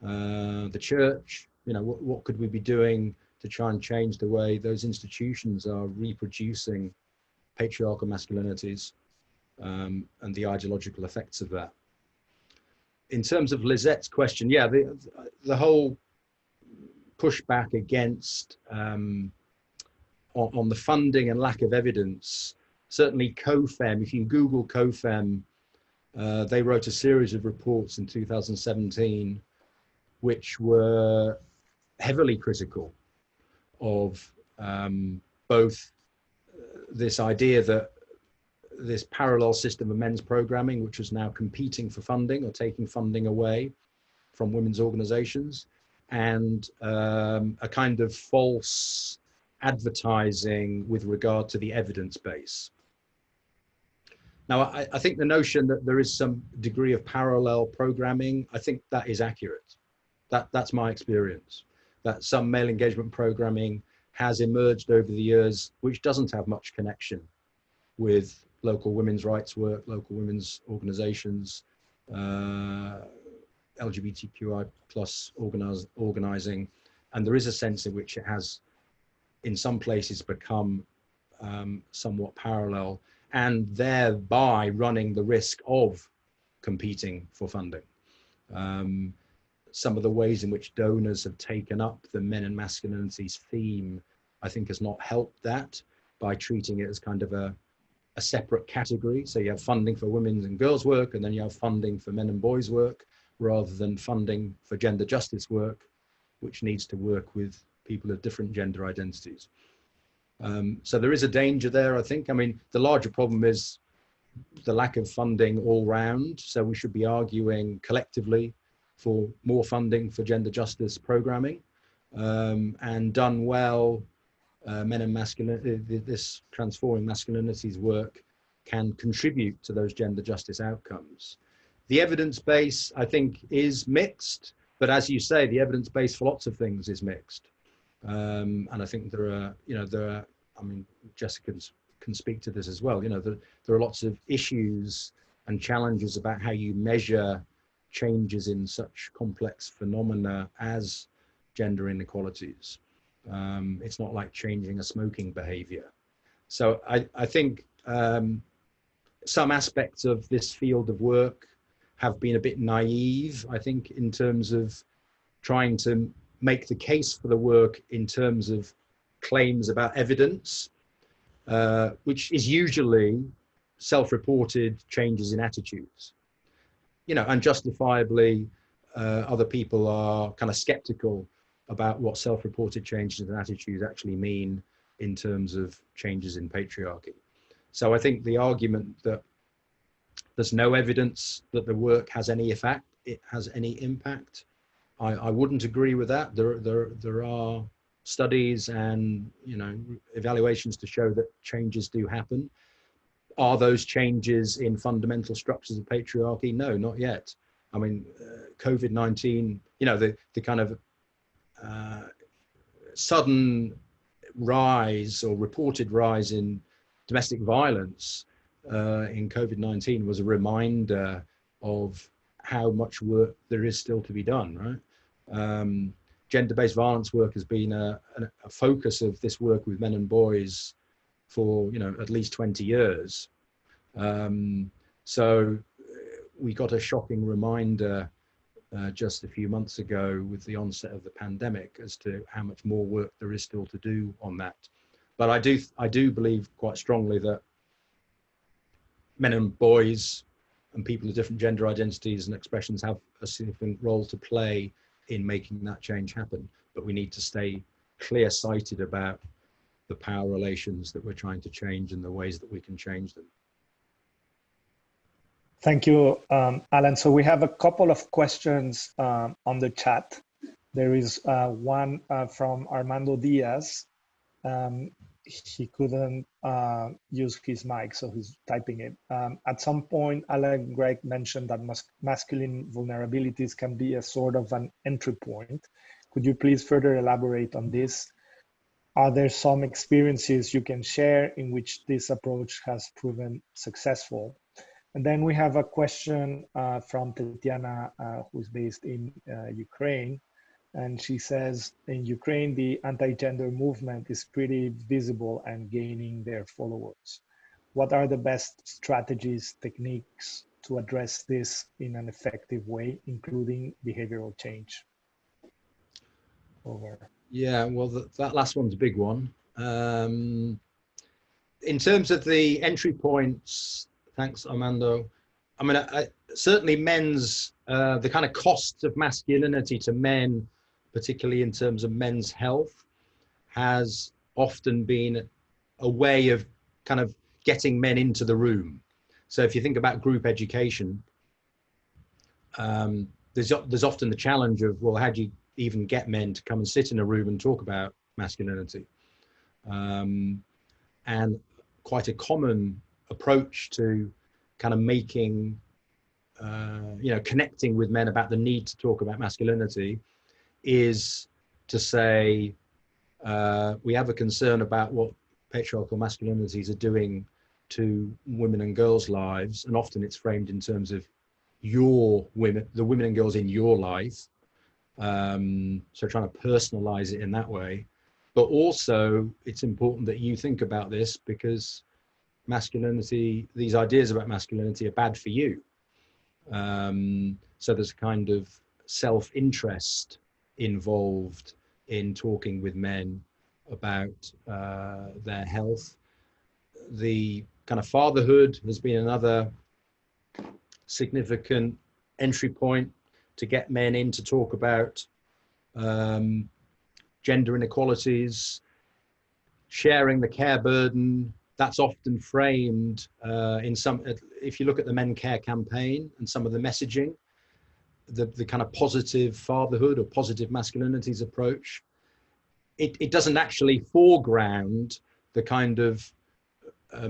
the church. What could we be doing to try and change the way those institutions are reproducing patriarchal masculinities and the ideological effects of that. In terms of Lizette's question, yeah, the whole pushback against on the funding and lack of evidence. Certainly COFEM, if you Google COFEM, they wrote a series of reports in 2017 which were heavily critical of both this idea that this parallel system of men's programming, which was now competing for funding or taking funding away from women's organizations, and a kind of false advertising with regard to the evidence base. Now, I think the notion that there is some degree of parallel programming, I think that is accurate. That's my experience, that some male engagement programming has emerged over the years, which doesn't have much connection with local women's rights work, local women's organizations, LGBTQI plus organizing. And there is a sense in which it has, in some places, become somewhat parallel, and thereby running the risk of competing for funding. Some of the ways in which donors have taken up the men and masculinities theme, I think, has not helped that, by treating it as kind of a a separate category. So you have funding for women's and girls' work, and then you have funding for men and boys' work, rather than funding for gender justice work, which needs to work with people of different gender identities. So there is a danger there, I think. I mean, the larger problem is the lack of funding all round. So we should be arguing collectively for more funding for gender justice programming, and done well, men and masculinity, this transforming masculinities work can contribute to those gender justice outcomes. The evidence base, I think, is mixed, but as you say, the evidence base for lots of things is mixed. And I think there are, I mean, Jessica can speak to this as well. There are lots of issues and challenges about how you measure changes in such complex phenomena as gender inequalities. It's not like changing a smoking behavior. So I think some aspects of this field of work have been a bit naive, I think, in terms of trying to make the case for the work in terms of claims about evidence, which is usually self-reported changes in attitudes. Unjustifiably, other people are kind of skeptical about what self-reported changes in attitudes actually mean in terms of changes in patriarchy. So I think the argument that there's no evidence that the work has any effect, it has any impact, I wouldn't agree with that. There are studies and evaluations to show that changes do happen. Are those changes in fundamental structures of patriarchy? No, not yet. I mean, COVID-19, the kind of sudden rise or reported rise in domestic violence in COVID-19 was a reminder of how much work there is still to be done, right? Gender-based violence work has been a focus of this work with men and boys for at least 20 years. So we got a shocking reminder just a few months ago with the onset of the pandemic as to how much more work there is still to do on that. But I do believe quite strongly that men and boys and people of different gender identities and expressions have a significant role to play in making that change happen. But we need to stay clear-sighted about the power relations that we're trying to change and the ways that we can change them. Thank you, Alan. So we have a couple of questions on the chat. There is one from Armando Diaz. He couldn't use his mic, so he's typing it. At some point, Alan Greig mentioned that masculine vulnerabilities can be a sort of an entry point. Could you please further elaborate on this? Are there some experiences you can share in which this approach has proven successful? And then we have a question from Tatiana, who's based in Ukraine. And she says, in Ukraine, the anti-gender movement is pretty visible and gaining their followers. What are the best strategies, techniques to address this in an effective way, including behavioral change? Over. Yeah, well, that last one's a big one. In terms of the entry points, thanks, Armando. I mean, certainly men's, the kind of costs of masculinity to men, particularly in terms of men's health, has often been a way of kind of getting men into the room. So if you think about group education, there's often the challenge of, well, how do you even get men to come and sit in a room and talk about masculinity? And quite a common approach to kind of making, connecting with men about the need to talk about masculinity is to say, we have a concern about what patriarchal masculinities are doing to women and girls' lives, and often it's framed in terms of the women and girls in your life. So trying to personalize it in that way. But also, it's important that you think about this because masculinity, these ideas about masculinity are bad for you. So there's a kind of self-interest involved in talking with men about their health. The kind of fatherhood has been another significant entry point to get men in to talk about gender inequalities, sharing the care burden. That's often framed in some, if you look at the Men Care campaign and some of the messaging, the kind of positive fatherhood or positive masculinities approach, it doesn't actually foreground the kind of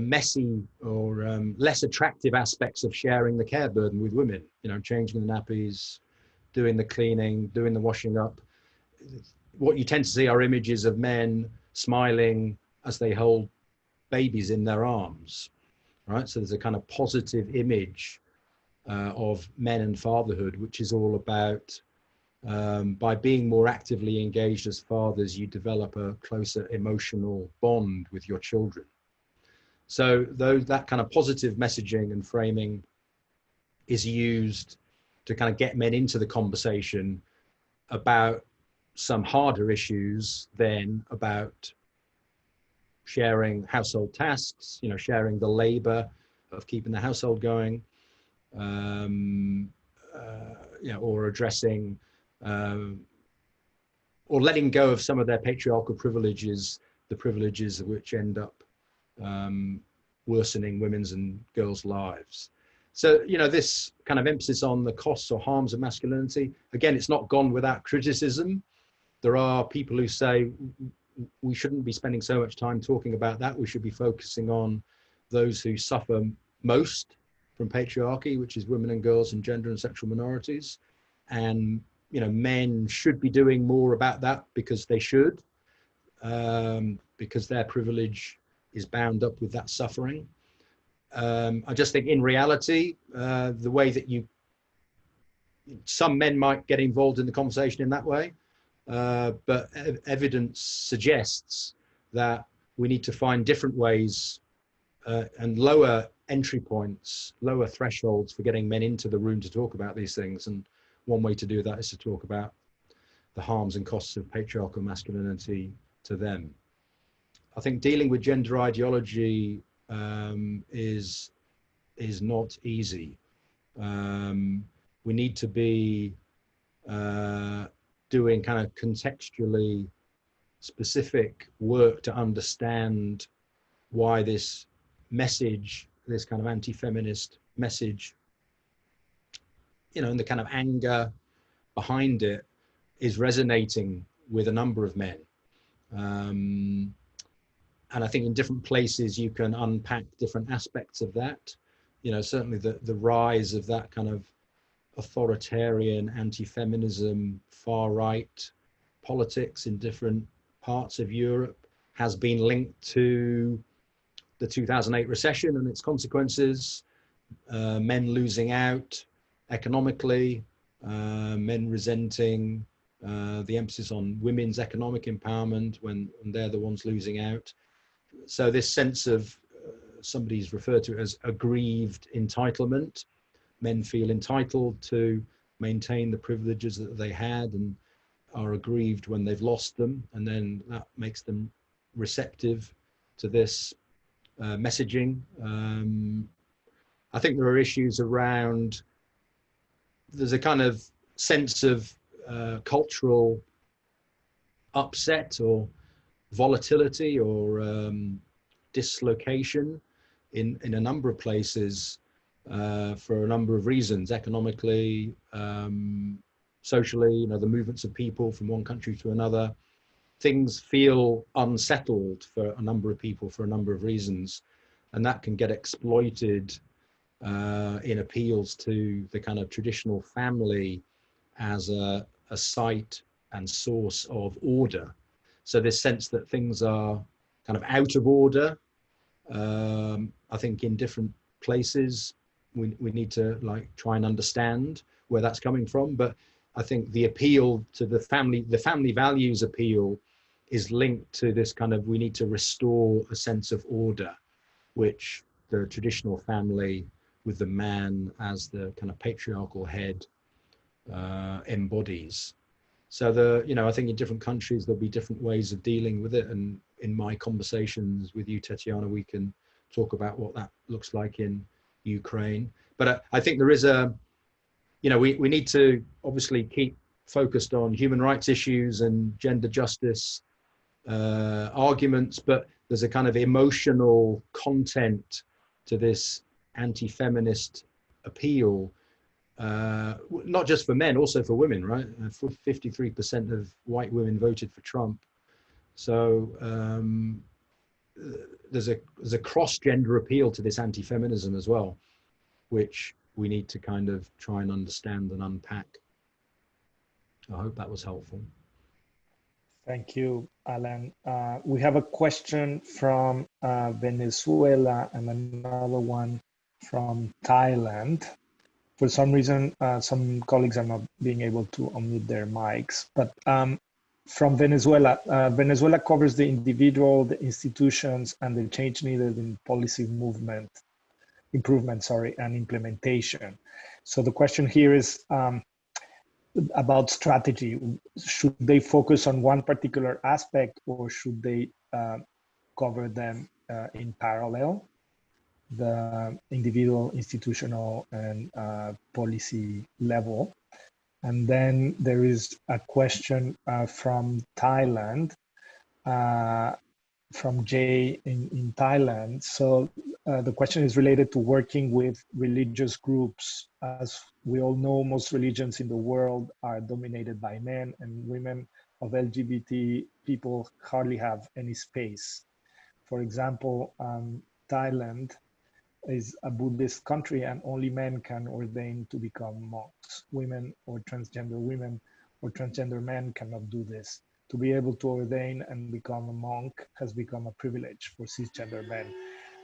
messy or less attractive aspects of sharing the care burden with women, you know, changing the nappies, doing the cleaning, doing the washing up. What you tend to see are images of men smiling as they hold babies in their arms, right? So there's a kind of positive image of men and fatherhood, which is all about by being more actively engaged as fathers, you develop a closer emotional bond with your children. So that kind of positive messaging and framing is used to kind of get men into the conversation about some harder issues then about sharing household tasks, you know, sharing the labor of keeping the household going, you know, or addressing or letting go of some of their patriarchal privileges, the privileges which end up worsening women's and girls' lives. So, you know, this kind of emphasis on the costs or harms of masculinity, again, it's not gone without criticism. There are people who say we shouldn't be spending so much time talking about that. We should be focusing on those who suffer most from patriarchy, which is women and girls and gender and sexual minorities. And, you know, men should be doing more about that because they should, because their privilege is bound up with that suffering. I just think in reality, the way that some men might get involved in the conversation in that way, but evidence suggests that we need to find different ways and lower entry points, lower thresholds for getting men into the room to talk about these things. And one way to do that is to talk about the harms and costs of patriarchal masculinity to them. I think dealing with gender ideology is not easy. We need to be doing kind of contextually specific work to understand why this message, this kind of anti-feminist message, you know, and the kind of anger behind it is resonating with a number of men. And I think in different places you can unpack different aspects of that. You know, certainly the rise of that kind of authoritarian, anti-feminism, far-right politics in different parts of Europe has been linked to the 2008 recession and its consequences, men losing out economically, men resenting the emphasis on women's economic empowerment when they're the ones losing out. So this sense of, somebody's referred to it as aggrieved entitlement. Men feel entitled to maintain the privileges that they had and are aggrieved when they've lost them. And then that makes them receptive to this messaging. I think there are issues around, there's a kind of sense of cultural upset or volatility or dislocation in a number of places for a number of reasons, economically, socially, you know, the movements of people from one country to another. Things feel unsettled for a number of people for a number of reasons, and that can get exploited in appeals to the kind of traditional family as a site and source of order. So this sense that things are kind of out of order, I think in different places, we need to like try and understand where that's coming from. But I think the appeal to the family values appeal is linked to this kind of, we need to restore a sense of order, which the traditional family with the man as the kind of patriarchal head embodies. So I think in different countries, there'll be different ways of dealing with it. And in my conversations with you, Tatiana, we can talk about what that looks like in Ukraine. But I think there is a, we need to obviously keep focused on human rights issues and gender justice arguments, but there's a kind of emotional content to this anti-feminist appeal, not just for men, also for women, right? 53% of white women voted for Trump. So there's a cross-gender appeal to this anti-feminism as well, which we need to kind of try and understand and unpack. I hope that was helpful. Thank you, Alan. We have a question from Venezuela and another one from Thailand. For some reason, some colleagues are not being able to unmute their mics, but from Venezuela, Venezuela covers the individual, the institutions, and the change needed in policy improvement, and implementation. So the question here is about strategy. Should they focus on one particular aspect, or should they cover them in parallel? The individual, institutional, and policy level. And then there is a question from Thailand, from Jay in Thailand. So the question is related to working with religious groups. As we all know, most religions in the world are dominated by men, and women of LGBT people hardly have any space. For example, Thailand is a Buddhist country, and only men can ordain to become monks. Women or transgender men cannot do this. To be able to ordain and become a monk has become a privilege for cisgender men.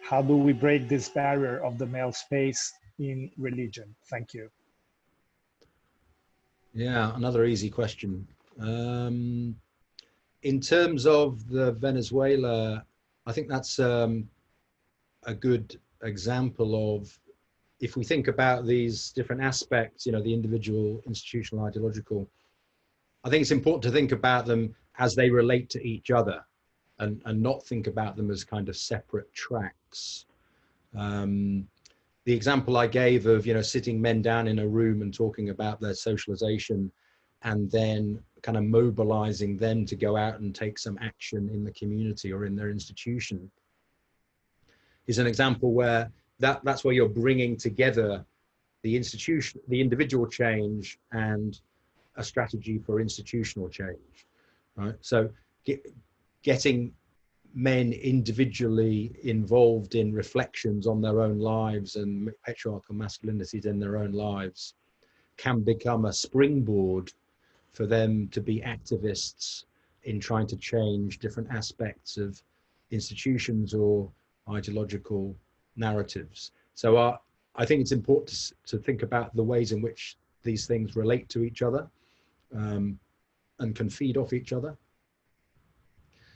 How do we break this barrier of the male space in religion? Thank you. Yeah, another easy question. In terms of the Venezuela, I think that's a good example of, if we think about these different aspects, the individual, institutional, ideological, I think it's important to think about them as they relate to each other, and not think about them as kind of separate tracks. The example I gave of, sitting men down in a room and talking about their socialization, and then kind of mobilizing them to go out and take some action in the community or in their institution, is an example where that's where you're bringing together the institution, the individual change, and a strategy for institutional change, right? So getting men individually involved in reflections on their own lives and patriarchal masculinities in their own lives can become a springboard for them to be activists in trying to change different aspects of institutions or ideological narratives. So I think it's important to think about the ways in which these things relate to each other, and can feed off each other.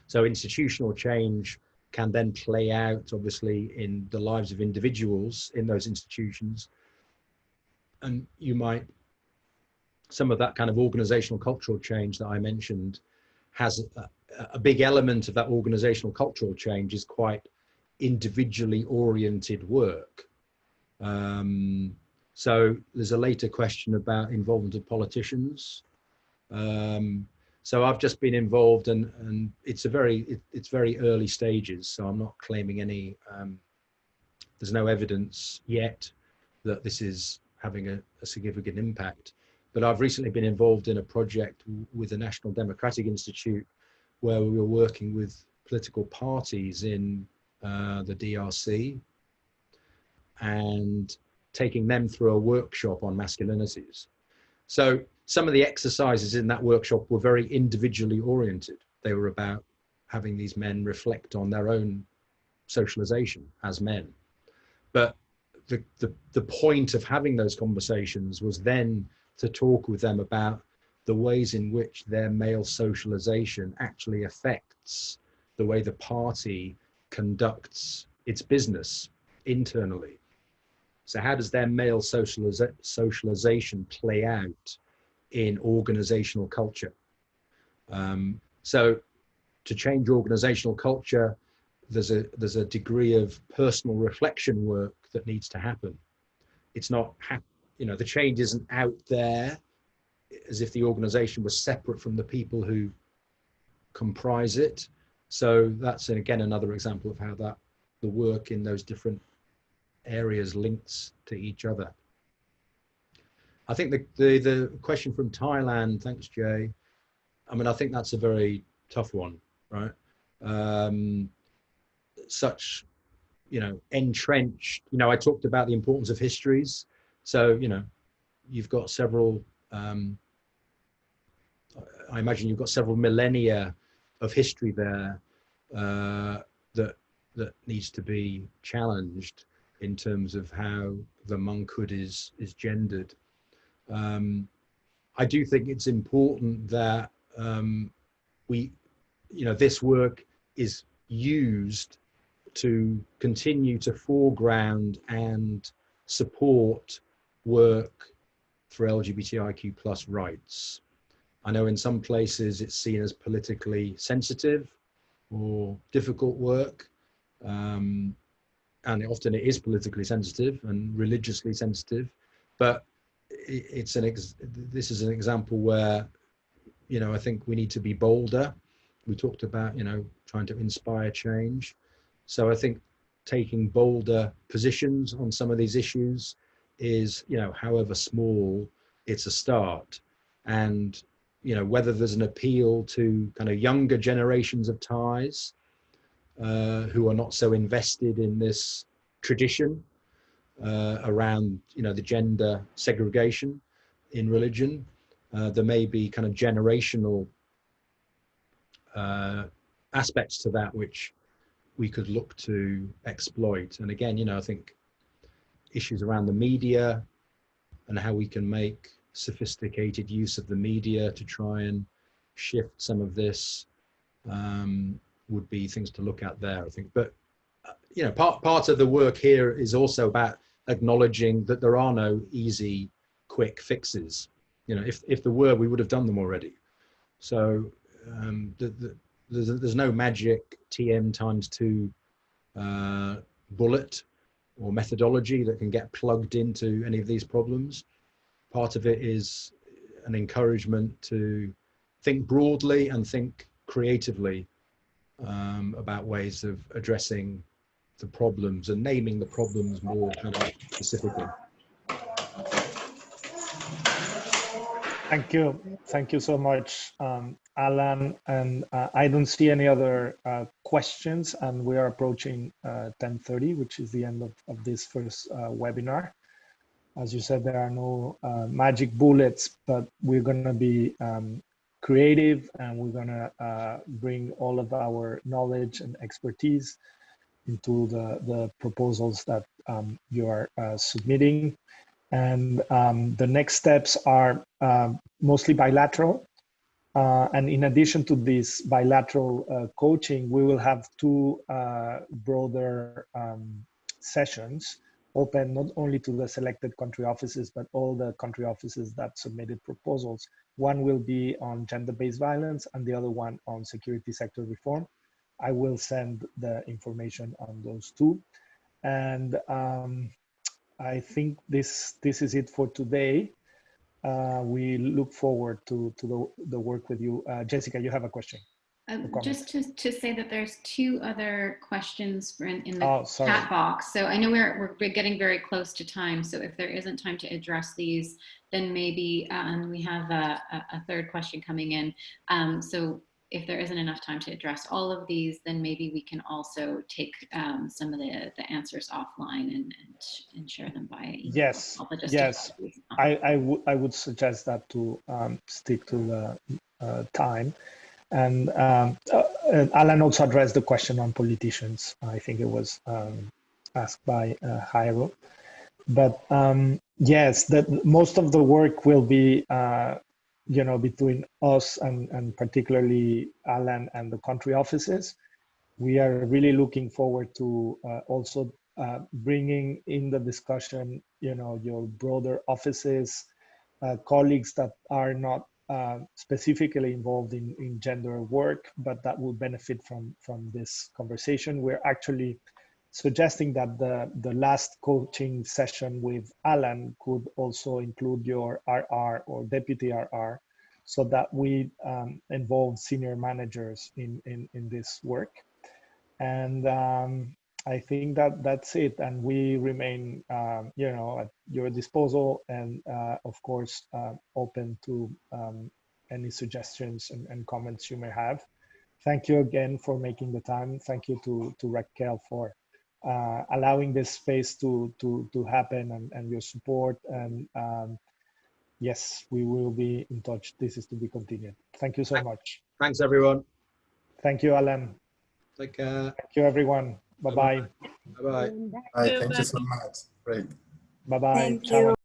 So institutional change can then play out, obviously, in the lives of individuals in those institutions. And some of that kind of organizational cultural change that I mentioned has a big element of that organizational cultural change is quite individually oriented work. So there's a later question about involvement of politicians. So I've just been involved, and it's very early stages. So I'm not claiming any. There's no evidence yet that this is having a significant impact. But I've recently been involved in a project with the National Democratic Institute, where we were working with political parties in the DRC and taking them through a workshop on masculinities. So some of the exercises in that workshop were very individually oriented. They were about having these men reflect on their own socialization as men. But the point of having those conversations was then to talk with them about the ways in which their male socialization actually affects the way the party conducts its business internally. So how does their male socialization play out in organizational culture? So to change organizational culture, there's a degree of personal reflection work that needs to happen. It's not, the change isn't out there as if the organization was separate from the people who comprise it. So that's, again, another example of how the work in those different areas links to each other. I think the question from Thailand, thanks, Jay. I mean, I think that's a very tough one, right? Such, entrenched, I talked about the importance of histories. So, you've got several, I imagine you've got several millennia of history there that needs to be challenged in terms of how the monkhood is gendered. I do think it's important that this work is used to continue to foreground and support work for LGBTIQ plus rights. I know in some places it's seen as politically sensitive or difficult work, and often it is politically sensitive and religiously sensitive, but this is an example where, I think we need to be bolder. We talked about, trying to inspire change. So I think taking bolder positions on some of these issues is, however small, it's a start. And, whether there's an appeal to kind of younger generations of Thais who are not so invested in this tradition around, the gender segregation in religion. There may be kind of generational aspects to that which we could look to exploit. And again, I think issues around the media and how we can make sophisticated use of the media to try and shift some of this would be things to look at there, I think. But, part of the work here is also about acknowledging that there are no easy, quick fixes. If there were, we would have done them already. So there's no magic TM times 2 bullet or methodology that can get plugged into any of these problems. Part of it is an encouragement to think broadly and think creatively about ways of addressing the problems and naming the problems more kind of specifically. Thank you so much, Alan. And I don't see any other questions, and we are approaching 10:30, which is the end of this first webinar. As you said, there are no magic bullets, but we're going to be creative, and we're going to bring all of our knowledge and expertise into the proposals that you are submitting. And the next steps are mostly bilateral. And in addition to this bilateral coaching, we will have 2 broader sessions open not only to the selected country offices, but all the country offices that submitted proposals. One will be on gender-based violence and the other one on security sector reform. I will send the information on those 2. And I think this is it for today. We look forward to the work with you. Jessica, you have a question? Just to say that there's 2 other questions in the chat box. So I know we're getting very close to time. So if there isn't time to address these, then maybe we have a third question coming in. So if there isn't enough time to address all of these, then maybe we can also take some of the answers offline and share them via email. Yes. I would suggest that to stick to the time. And Alan also addressed the question on politicians. I think it was asked by Jairo. But yes, most of the work will be between us and particularly Alan and the country offices. We are really looking forward to also bringing in the discussion, your broader offices, colleagues that are not specifically involved in gender work, but that will benefit from this conversation. We're actually suggesting that the last coaching session with Alan could also include your RR or deputy RR, so that we involve senior managers in this work. And I think that that's it. And we remain, you know, at your disposal, and of course, open to any suggestions and comments you may have. Thank you again for making the time. Thank you to Raquel for allowing this space to happen, and your support. And yes, we will be in touch. This is to be continued. Thank you so much. Thanks, everyone. Thank you, Alan. Take care. Thank you, everyone. Bye-bye. Bye-bye. Bye. Thank you so much. Great. Bye-bye. Thank you.